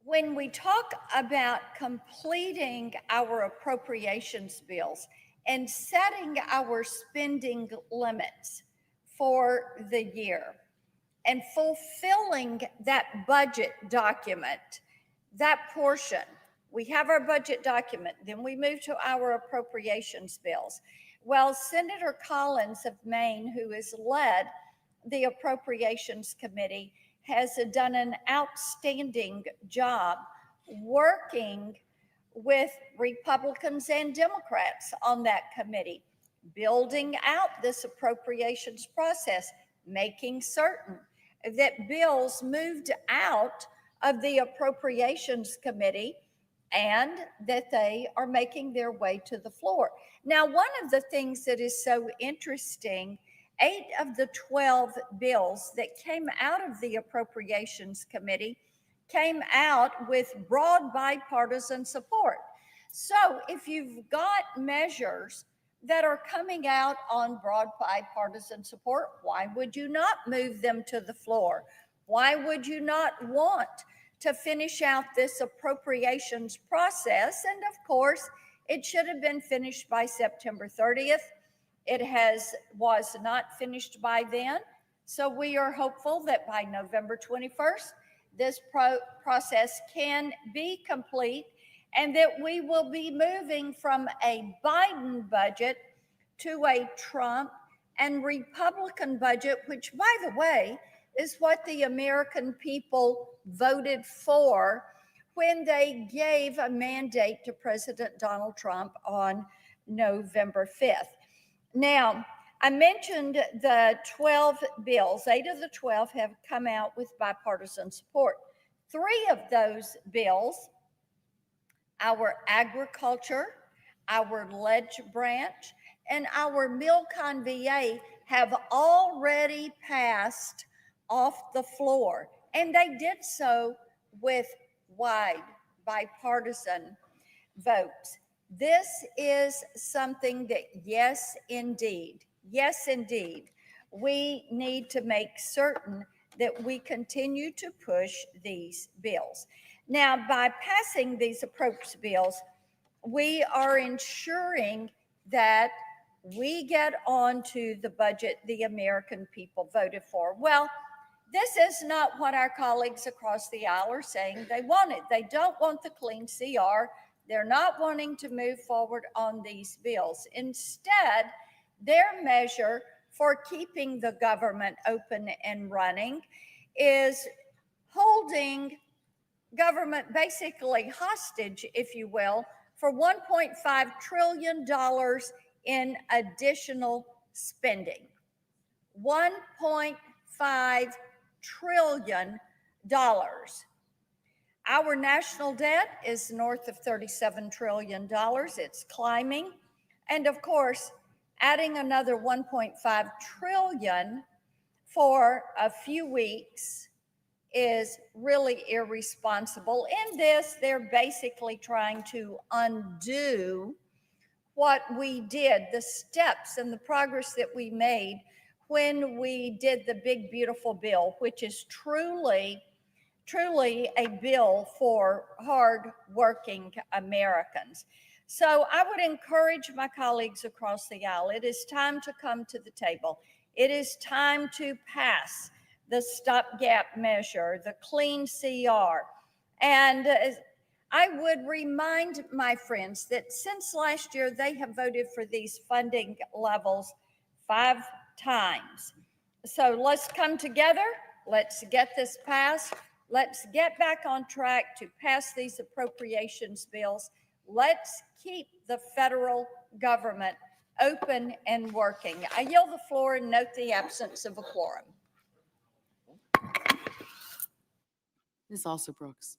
when we talk about completing our appropriations bills and setting our spending limits for the year and fulfilling that budget document, that portion, we have our budget document, then we move to our appropriations bills. Well, Senator Collins of Maine, who has led the Appropriations Committee, has done an outstanding job working with Republicans and Democrats on that committee, building out this appropriations process, making certain that bills moved out of the Appropriations Committee and that they are making their way to the floor. Now, one of the things that is so interesting, 8 of the 12 bills that came out of the Appropriations Committee came out with broad bipartisan support. So if you've got measures that are coming out on broad bipartisan support, why would you not move them to the floor? Why would you not want to finish out this appropriations process? And of course, it should have been finished by September 30th. It was not finished by then. So we are hopeful that by November 21st, this process can be complete and that we will be moving from a Biden budget to a Trump and Republican budget, which, by the way, is what the American people voted for when they gave a mandate to President Donald Trump on November 5th. Now, I mentioned the 12 bills. 8 of the 12 have come out with bipartisan support. 3 of those bills, our agriculture, our ledge branch, and our Milcon VA, have already passed off the floor. And they did so with wide bipartisan votes. This is something that, yes, indeed, we need to make certain that we continue to push these bills. Now, by passing these approach bills, we are ensuring that we get onto the budget the American people voted for. Well, this is not what our colleagues across the aisle are saying they wanted. They don't want the clean CR. They're not wanting to move forward on these bills. Instead, their measure for keeping the government open and running is holding government basically hostage, if you will, for $1.5 trillion in additional spending. $1.5 trillion. Our national debt is north of $37 trillion. It's climbing. And of course, adding another $1.5 trillion for a few weeks is really irresponsible. In this, they're basically trying to undo what we did, the steps and the progress that we made when we did the big, beautiful bill, which is truly a bill for hard-working Americans. So I would encourage my colleagues across the aisle, it is time to come to the table. It is time to pass the stopgap measure, the clean CR. And I would remind my friends that since last year, they have voted for these funding levels 5 times. So let's come together. Let's get this passed. Let's get back on track to pass these appropriations bills. Let's keep the federal government open and working. I yield the floor and note the absence of a quorum. Ms. Also Brooks.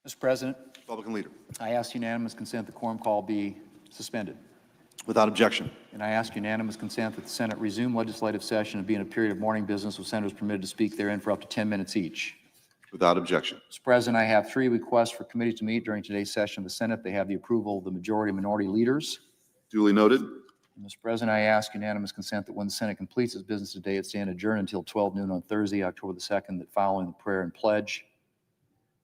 Mr. President, Republican Leader. I ask unanimous consent the quorum call be suspended. Without objection. And I ask unanimous consent that the Senate resume legislative session and be in a period of morning business with senators permitted to speak therein for up to 10 minutes each. Without objection. Mr. President, I have 3 requests for committees to meet during today's session of the Senate. They have the approval of the majority and minority leaders. Duly noted. Mr. President, I ask unanimous consent that when the Senate completes its business today, it stand adjourned until 12 noon on Thursday, October the 2nd, that following the prayer and pledge,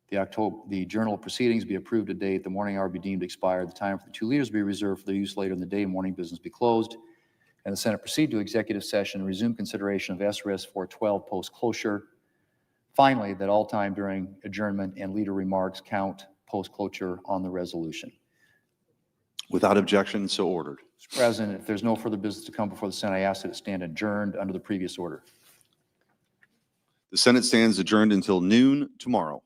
the journal of proceedings be approved today at the morning hour be deemed expired. The time for the 2 leaders be reserved for their use later in the day. Morning business be closed. And the Senate proceed to executive session and resume consideration of SRS 412 post-closure. Finally, that all time during adjournment and leader remarks count post-closure on the resolution. Without objection, so ordered. Mr. President, if there's no further business to come before the Senate, I ask that it stand adjourned under the previous order. The Senate stands adjourned until noon tomorrow.